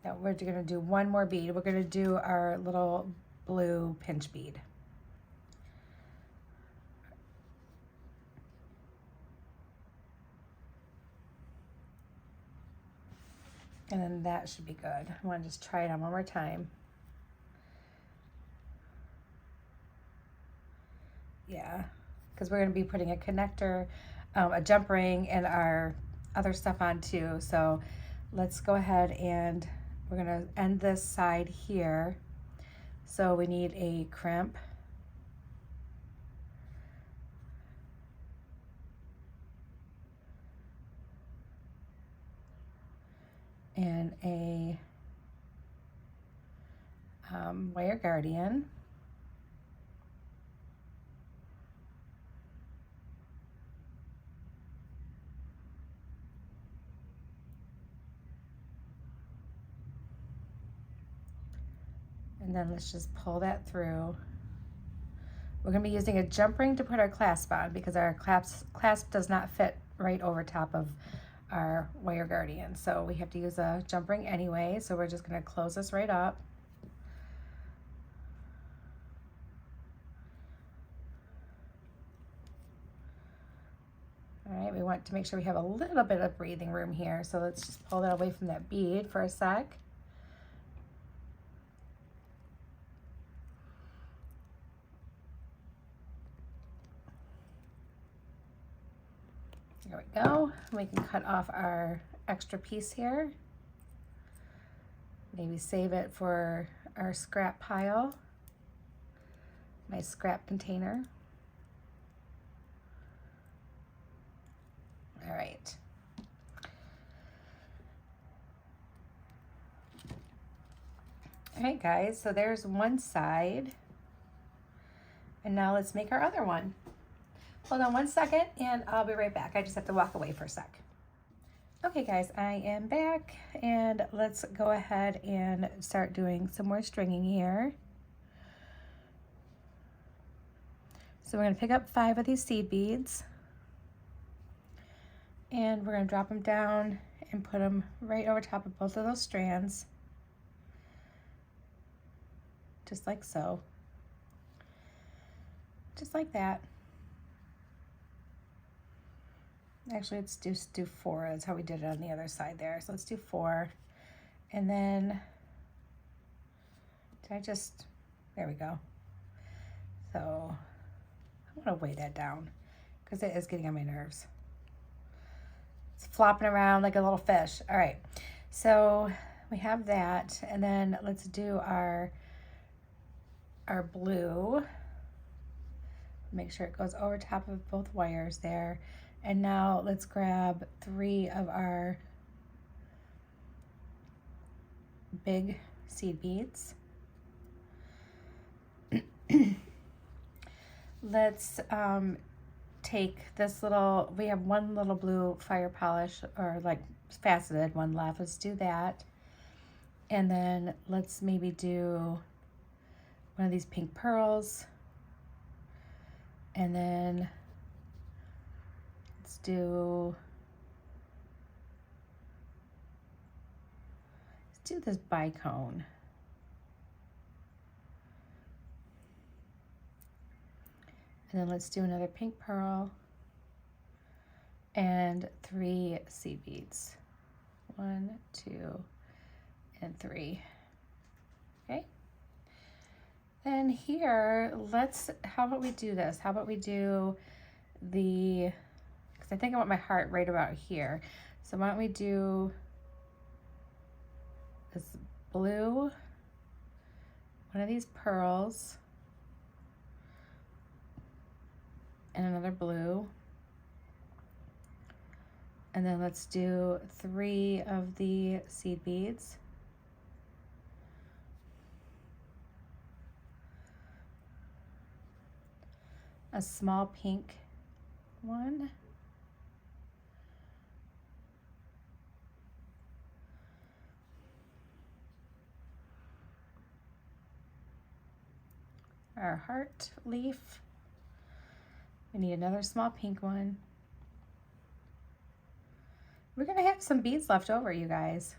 no, we're gonna do one more bead. We're gonna do our little blue pinch bead. And then that should be good. I wanna just try it on one more time. Yeah. because we're going to be putting a connector, a jump ring, and our other stuff on too. So let's go ahead and we're going to end this side here. So we need a crimp. And a wire guardian. And then let's just pull that through. We're going to be using a jump ring to put our clasp on because our clasp does not fit right over top of our wire guardian. So we have to use a jump ring anyway. So we're just going to close this right up. All right, we want to make sure we have a little bit of breathing room here. So let's just pull that away from that bead for a sec. There we go. We can cut off our extra piece here. Maybe save it for our scrap pile, my scrap container. All right. All right, guys, so there's one side. And now let's make our other one. Hold on one second and I'll be right back. I just have to walk away for a sec. Okay guys, I am back and let's go ahead and start doing some more stringing here. So we're going to pick up 5 of these seed beads and we're going to drop them down and put them right over top of both of those strands, just like so, just like that. Actually, let's just do 4. That's how we did it on the other side there. So let's do 4. And then, there we go. So I'm gonna weigh that down because it is getting on my nerves. It's flopping around like a little fish. All right, so we have that. And then let's do our blue. Make sure it goes over top of both wires there. And now let's grab 3 of our big seed beads. Let's take this little, we have one little blue fire polish or like faceted one left. Let's do that. And then let's maybe do one of these pink pearls. And then let's do this bicone. And then let's do another pink pearl and 3 seed beads. 1, 2, and 3. Okay. Then here, how about we do this? How about we do because I think I want my heart right about here. So why don't we do this blue, one of these pearls, and another blue. And then let's do 3 of the seed beads. A small pink one. Our heart leaf. We need another small pink one. We're gonna have some beads left over, you guys.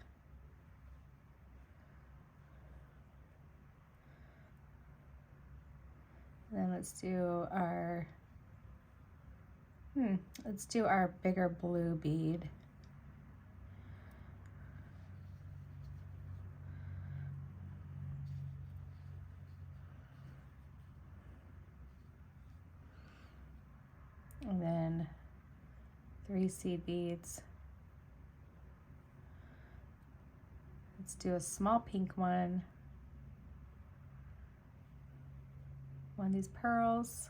And then let's do our bigger blue bead. And then 3 seed beads. Let's do a small pink one. One of these pearls.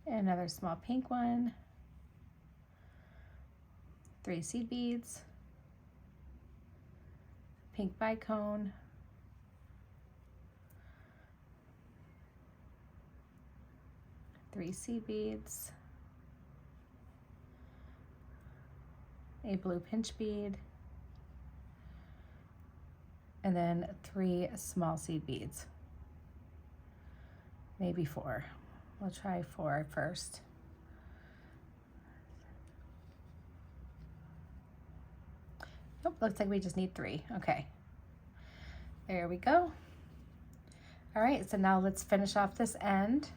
And another small pink one. 3 seed beads. Pink bicone. 3 seed beads. A blue pinch bead. And then 3 small seed beads. Maybe 4. We'll try 4 first. Nope, looks like we just need 3. Okay. There we go. All right, so now let's finish off this end.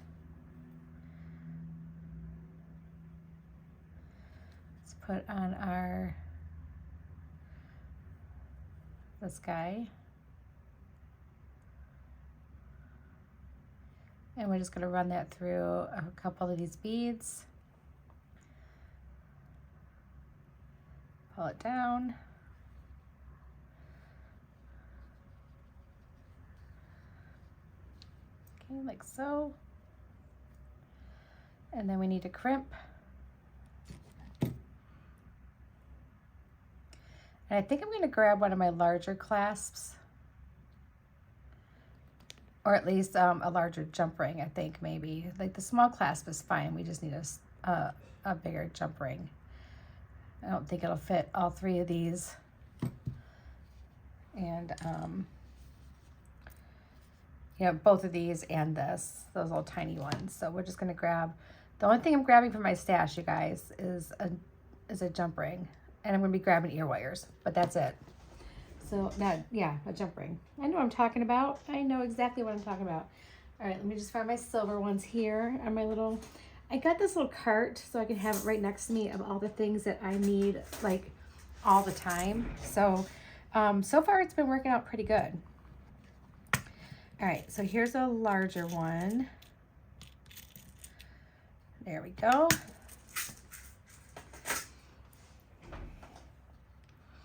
Let's put on this guy. And we're just going to run that through a couple of these beads. Pull it down. Okay, like so. And then we need to crimp. And I think I'm going to grab one of my larger clasps. Or at least a larger jump ring, I think, maybe. Like the small clasp is fine. We just need a bigger jump ring. I don't think it'll fit all 3 of these. And, you know, both of these and those little tiny ones. So we're just going to grab, the only thing I'm grabbing from my stash, you guys, is a jump ring. And I'm going to be grabbing ear wires, but that's it. So yeah, a jump ring. I know what I'm talking about. I know exactly what I'm talking about. All right, let me just find my silver ones here on my little, I got this little cart so I can have it right next to me of all the things that I need like all the time. So, so far it's been working out pretty good. All right, so here's a larger one. There we go.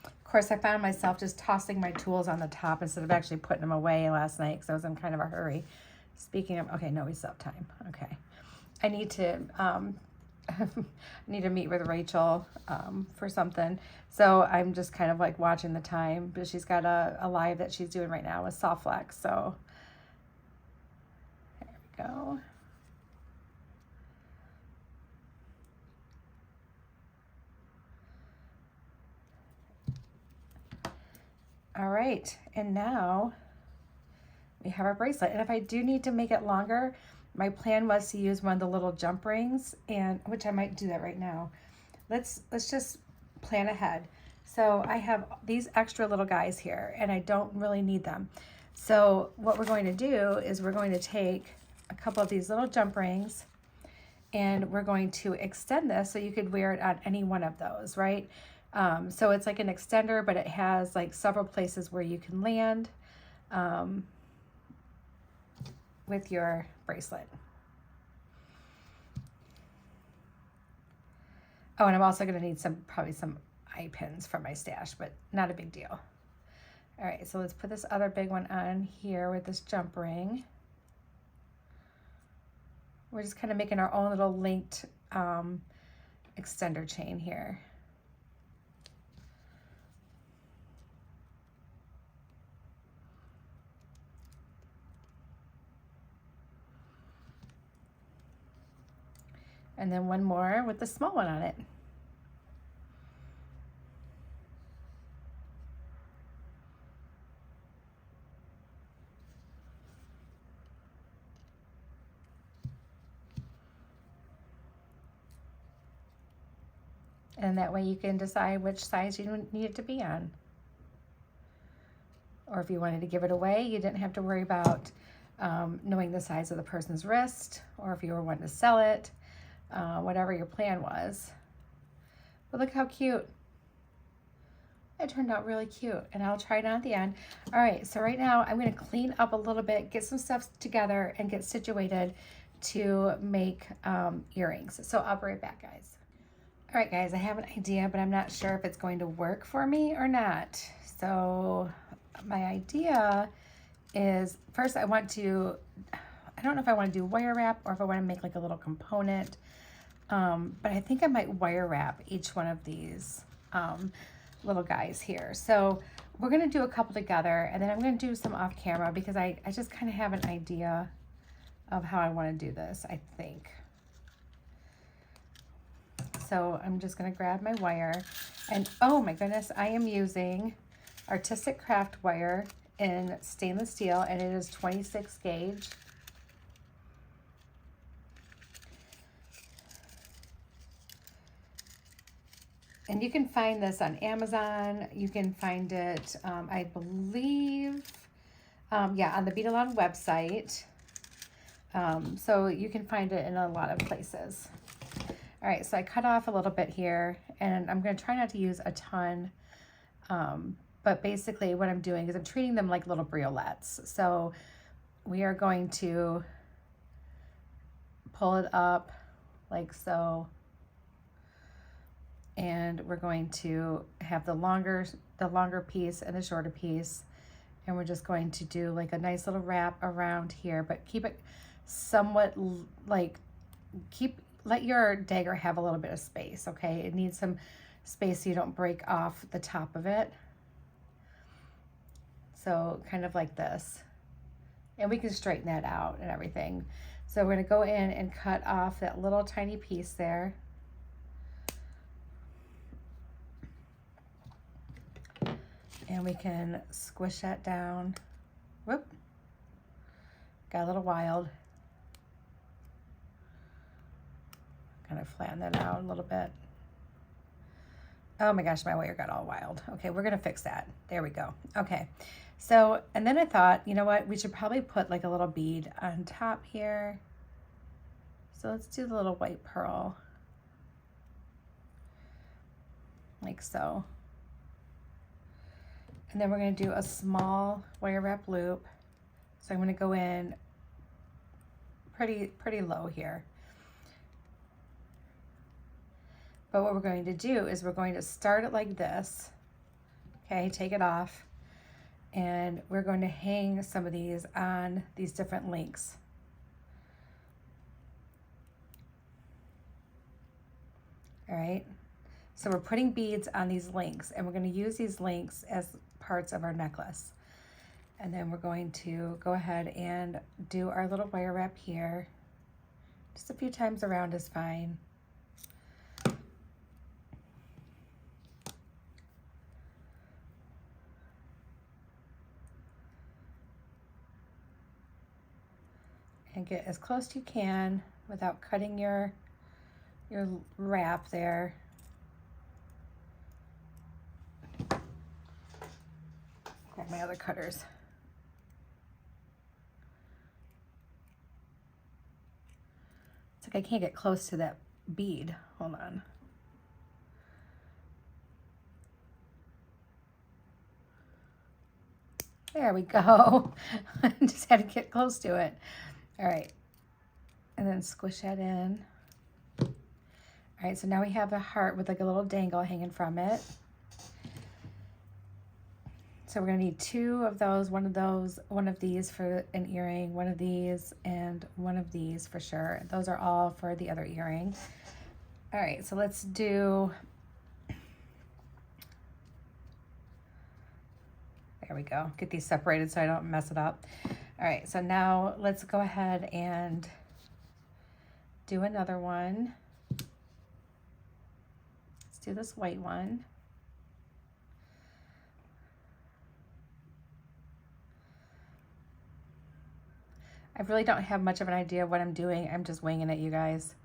Of course, I found myself just tossing my tools on the top instead of actually putting them away last night because I was in kind of a hurry. Speaking of, okay, no, we still have time. Okay. I need to meet with Rachel for something. So I'm just kind of like watching the time, but she's got a live that she's doing right now with Soft Flex. So there we go. All right, and now we have our bracelet. And if I do need to make it longer, my plan was to use one of the little jump rings, and which I might do that right now. Let's just plan ahead. So I have these extra little guys here, and I don't really need them. So what we're going to do is we're going to take a couple of these little jump rings, and we're going to extend this so you could wear it on any one of those, right? So it's like an extender, but it has like several places where you can land with your bracelet. Oh, and I'm also going to need probably some eye pins from my stash, but not a big deal. All right, so let's put this other big one on here with this jump ring. We're just kind of making our own little linked extender chain here. And then one more with the small one on it. And that way you can decide which size you need it to be on. Or if you wanted to give it away, you didn't have to worry about knowing the size of the person's wrist, or if you were wanting to sell it. Whatever your plan was. But look how cute. It turned out really cute, and I'll try it on at the end. All right, so right now I'm going to clean up a little bit, get some stuff together, and get situated to make earrings. So I'll be right back, guys. All right, guys, I have an idea, but I'm not sure if it's going to work for me or not. So my idea is, first I don't know if I want to do wire wrap or if I want to make like a little component. But I think I might wire wrap each one of these little guys here. So we're going to do a couple together, and then I'm going to do some off camera because I just kind of have an idea of how I want to do this, I think. So I'm just going to grab my wire, and oh my goodness, I am using Artistic Craft wire in stainless steel, and it is 26 gauge. And you can find this on Amazon. You can find it, I believe, yeah, on the Bead Along website. So you can find it in a lot of places. All right, so I cut off a little bit here, and I'm going to try not to use a ton. But basically what I'm doing is I'm treating them like little briolets. So we are going to pull it up like so. And we're going to have the longer piece and the shorter piece. And we're just going to do like a nice little wrap around here, but keep it somewhat like, let your dagger have a little bit of space, okay? It needs some space so you don't break off the top of it. So kind of like this. And we can straighten that out and everything. So we're gonna go in and cut off that little tiny piece there. And we can squish that down. Whoop. Got a little wild. Kind of flatten that out a little bit. Oh my gosh, my wire got all wild. Okay, we're gonna fix that. There we go. Okay, so, and then I thought, you know what? We should probably put like a little bead on top here. So let's do the little white pearl. Like so. And then we're going to do a small wire wrap loop. So I'm going to go in pretty low here. But what we're going to do is we're going to start it like this. Okay, take it off. And we're going to hang some of these on these different links. All right. So we're putting beads on these links, and we're going to use these links as parts of our necklace. And then we're going to go ahead and do our little wire wrap here. Just a few times around is fine. And get as close as you can without cutting your wrap there. Grab my other cutters. It's like I can't get close to that bead. Hold on. There we go. Just had to get close to it. All right. And then squish that in. All right, so now we have a heart with like a little dangle hanging from it. So we're gonna need two of those, one of these for an earring, one of these, and one of these for sure. Those are all for the other earring. All right, so let's do, there we go. Get these separated so I don't mess it up. All right, so now let's go ahead and do another one. Let's do this white one. I really don't have much of an idea of what I'm doing. I'm just winging it, you guys.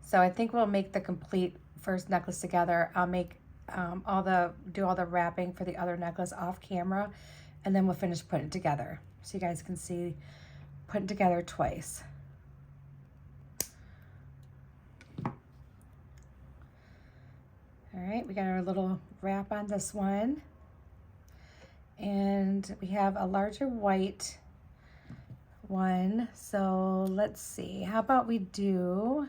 So I think we'll make the complete first necklace together. I'll make do all the wrapping for the other necklace off camera, and then we'll finish putting it together. So you guys can see putting together twice. All right, we got our little wrap on this one. And we have a larger white one. So let's see, how about we do,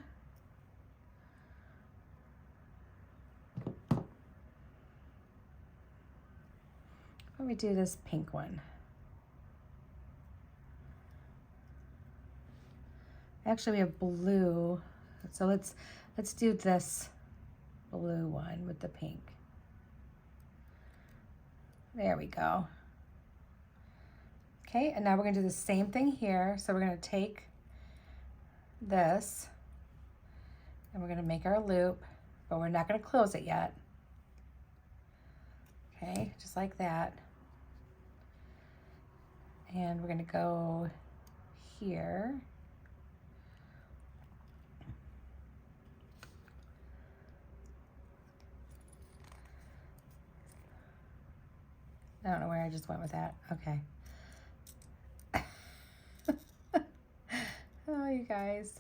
this pink one. Actually, we have blue, so let's do this blue one with the pink. There we go. Okay, and now we're gonna do the same thing here. So we're gonna take this and we're gonna make our loop, but we're not gonna close it yet. Okay, just like that. And we're gonna go here. I don't know where I just went with that. Okay. Oh, you guys.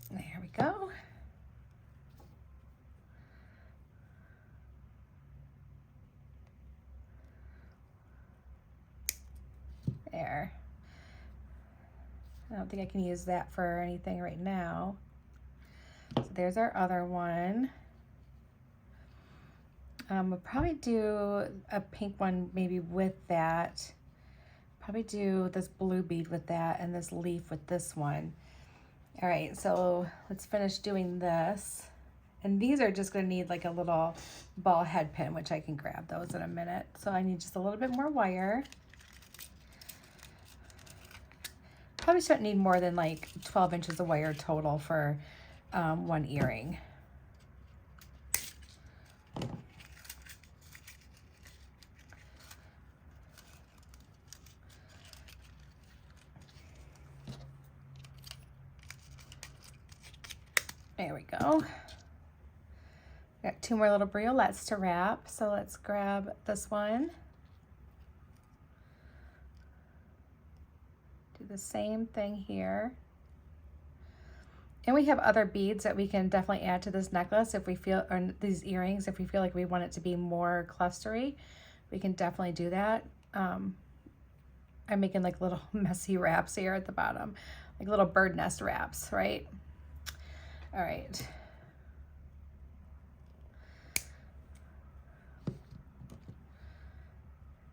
There we go. There. I don't think I can use that for anything right now. So there's our other one. We'll probably do a pink one maybe with that. Probably do this blue bead with that and this leaf with this one. All right, so let's finish doing this. And these are just gonna need like a little ball head pin, which I can grab those in a minute. So I need just a little bit more wire. Probably shouldn't need more than like 12 inches of wire total for one earring. There we go. Got two more little briolets to wrap, so let's grab this one. Do the same thing here. And we have other beads that we can definitely add to this necklace if we feel, or these earrings, if we feel like we want it to be more clustery, we can definitely do that. I'm making like little messy wraps here at the bottom, like little bird nest wraps, right? All right.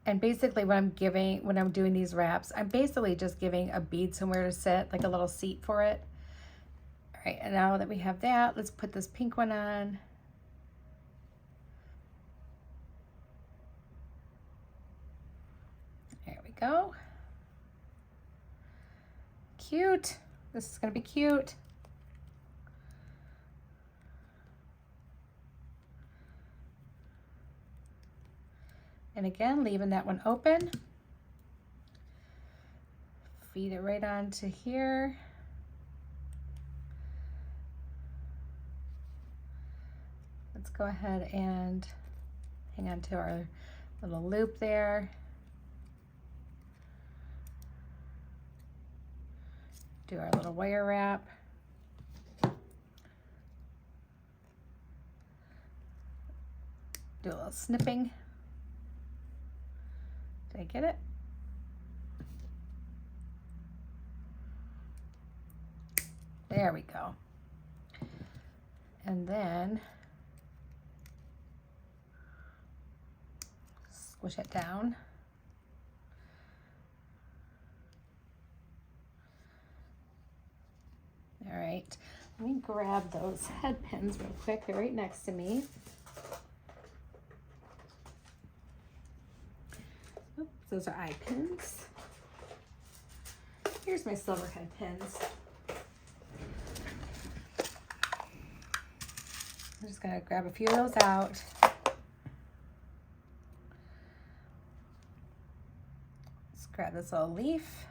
And basically what I'm giving, when I'm doing these wraps, I'm basically just giving a bead somewhere to sit, like a little seat for it. All right, and now that we have that, let's put this pink one on. There we go. Cute. This is gonna be cute. And again, leaving that one open. Feed it right onto here. Let's go ahead and hang on to our little loop there. Do our little wire wrap. Do a little snipping. Did I get it? There we go. And then squish it down. All right, let me grab those head pins real quick. They're right next to me. Oops, those are eye pins. Here's my silver head pins. I'm just gonna grab a few of those out. Let's grab this little leaf.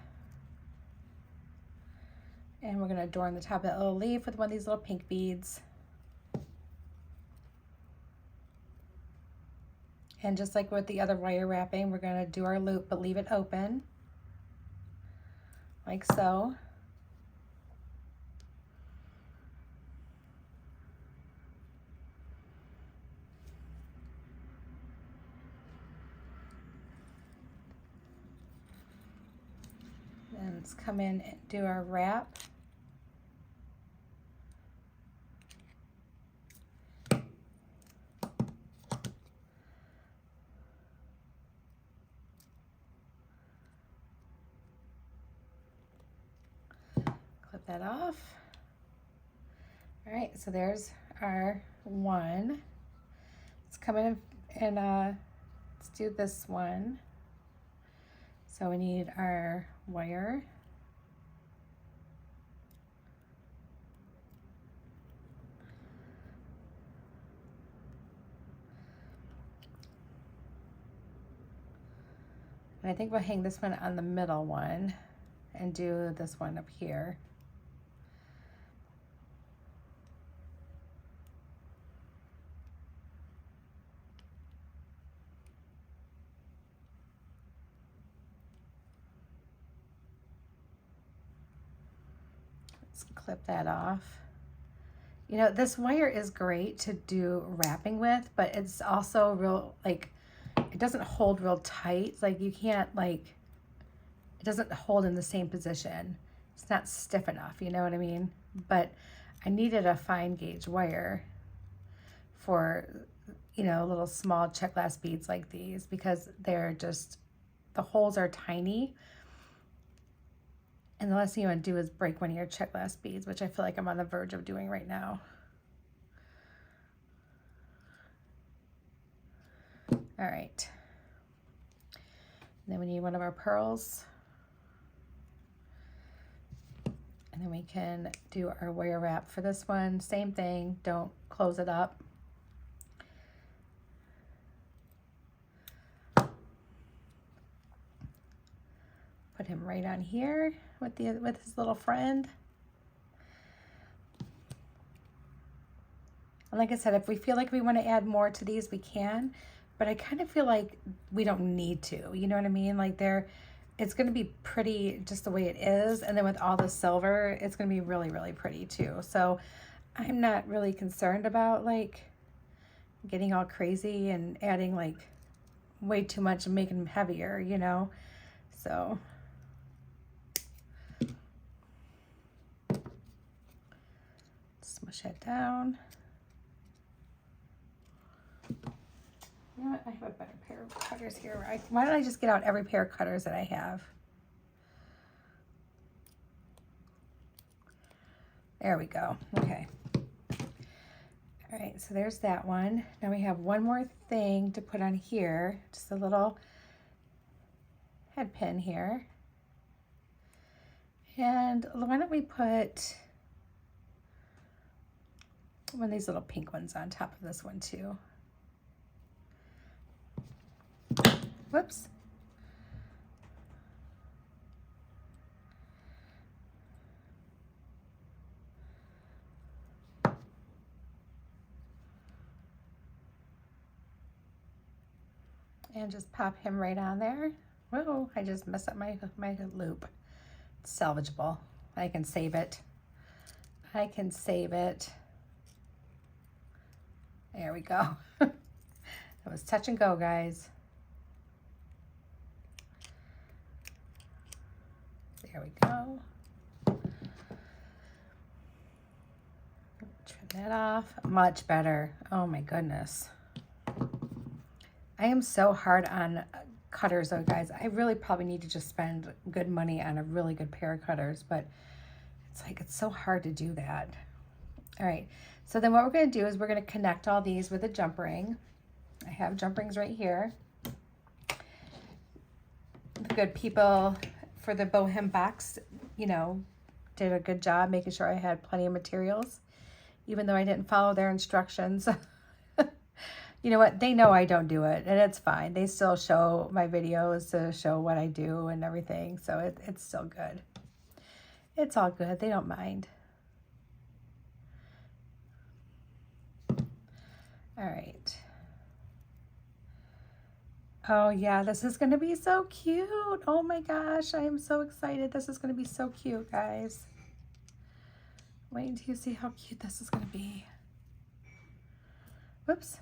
And we're gonna adorn the top of that little leaf with one of these little pink beads. And just like with the other wire wrapping, we're gonna do our loop, but leave it open, like so. let's come in and do our wrap. Clip that off. All right, so there's our one. Let's come in and let's do this one. So we need our wire. And I think we'll hang this one on the middle one and do this one up here. Let's clip that off. You know, this wire is great to do wrapping with, but it's also real, like, it doesn't hold real tight. Like, you can't, like, it doesn't hold in the same position. It's not stiff enough, you know what I mean? But I needed a fine gauge wire for, you know, little small Czech glass beads like these, because they're just, the holes are tiny. And the last thing you want to do is break one of your Czech glass beads, which I feel like I'm on the verge of doing right now. All right. And then we need one of our pearls. And then we can do our wire wrap for this one. Same thing, don't close it up. Put him right on here with his little friend. And like I said, if we feel like we want to add more to these, we can, but I kind of feel like we don't need to, you know what I mean? Like it's going to be pretty just the way it is. And then with all the silver, it's going to be really, really pretty too. So I'm not really concerned about like getting all crazy and adding like way too much and making them heavier, you know? So smush that down. You know what? I have a better pair of cutters here. Why don't I just get out every pair of cutters that I have? There we go. Okay. All right, so there's that one. Now we have one more thing to put on here. Just a little head pin here. And why don't we put one of these little pink ones on top of this one too. Whoops. And just pop him right on there. Whoa, I just messed up my loop. It's salvageable. I can save it. I can save it. There we go. It was touch and go, guys. There we go. Trim that off. Much better. Oh my goodness. I am so hard on cutters though, guys. I really probably need to just spend good money on a really good pair of cutters, but it's like, it's so hard to do that. All right, so then what we're going to do is we're going to connect all these with a jump ring. I have jump rings right here. The good people for the Bohem box, you know, did a good job making sure I had plenty of materials, even though I didn't follow their instructions. You know what? They know I don't do it, and it's fine. They still show my videos to show what I do and everything, so it's still good. It's all good. They don't mind. All right. Oh, yeah, this is going to be so cute. Oh, my gosh. I am so excited. This is going to be so cute, guys. Wait until you see how cute this is going to be. Whoops.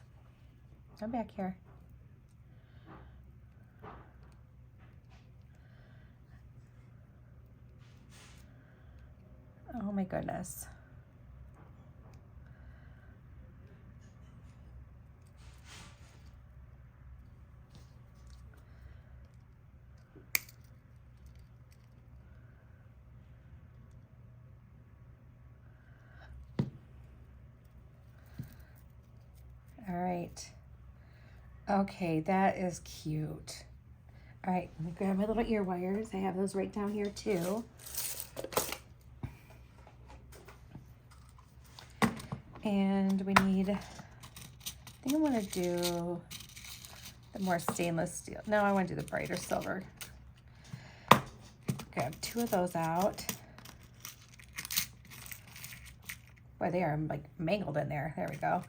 Come back here. Oh my goodness. All right. Okay, that is cute. All right, let me grab my little ear wires. I have those right down here too. And we need, I think I want to do the more stainless steel. No, I want to do the brighter silver. Grab 2 of those out. Boy, they are like mangled in there. There we go.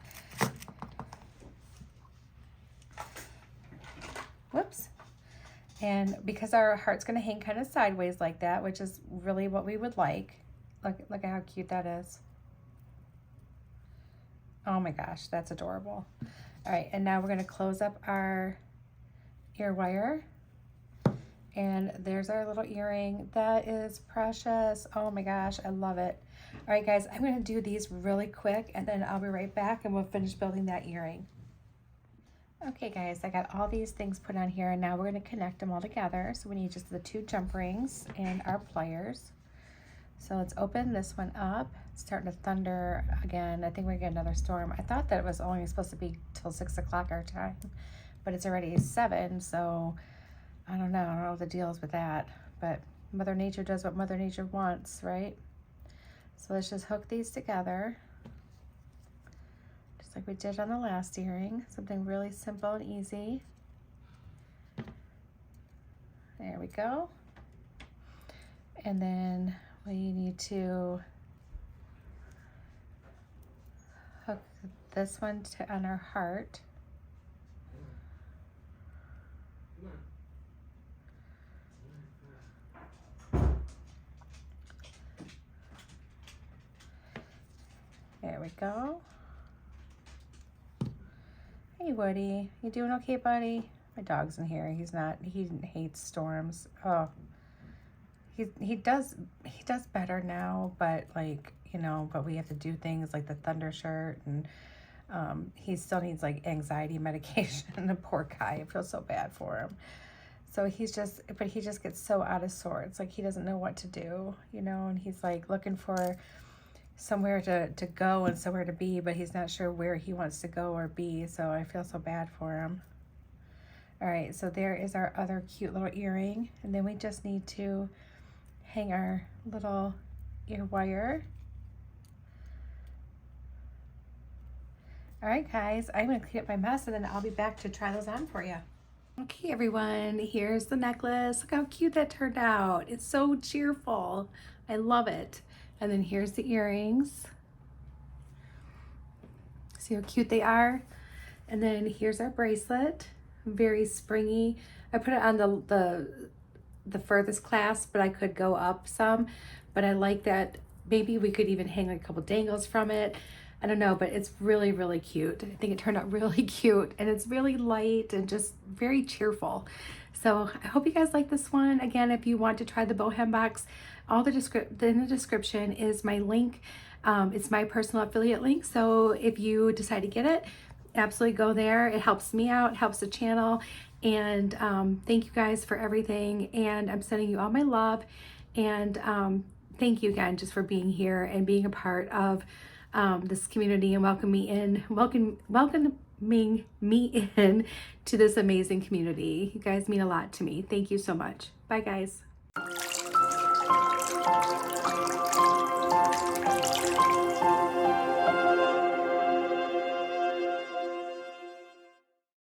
Whoops. And because our heart's going to hang kind of sideways like that, which is really what we would like. Look at how cute that is. Oh my gosh, that's adorable. All right, and now we're going to close up our ear wire. And there's our little earring. That is precious. Oh my gosh, I love it. All right, guys, I'm going to do these really quick, and then I'll be right back, and we'll finish building that earring. Okay, guys, I got all these things put on here, and now we're going to connect them all together. So we need just the 2 jump rings and our pliers. So let's open this one up. It's starting to thunder again. I think we're going to get another storm. I thought that it was only supposed to be till 6 o'clock our time, but it's already 7, so I don't know what the deal is with that. But Mother Nature does what Mother Nature wants, right? So let's just hook these together, just like we did on the last earring. Something really simple and easy. There we go. And then we need to hook this one on our heart. There we go. Hey Woody, you doing okay, buddy? My dog's in here. He hates storms. Oh, he does better now, but like, you know, but we have to do things like the thunder shirt, and he still needs like anxiety medication. The poor guy, I feel so bad for him. So he just gets so out of sorts. Like he doesn't know what to do, you know, and he's like looking for somewhere to go and somewhere to be, but he's not sure where he wants to go or be. So I feel so bad for him. All right, so there is our other cute little earring, and then we just need to hang our little ear wire. All right, guys, I'm gonna clean up my mess, and then I'll be back to try those on for you. Okay, everyone, here's the necklace. Look how cute that turned out. It's so cheerful. I love it. And then here's the earrings. See how cute they are? And then here's our bracelet. Very springy. I put it on the furthest clasp, but I could go up some. But I like that. Maybe we could even hang like a couple dangles from it. I don't know, but it's really, really cute. I think it turned out really cute, and it's really light and just very cheerful. So I hope you guys like this one. Again, if you want to try the Bohem box, in the description is my link. It's my personal affiliate link. So if you decide to get it, absolutely go there. It helps me out, helps the channel. And thank you guys for everything. And I'm sending you all my love. And thank you again just for being here and being a part of this community and welcoming me in to this amazing community. You guys mean a lot to me. Thank you so much. Bye, guys.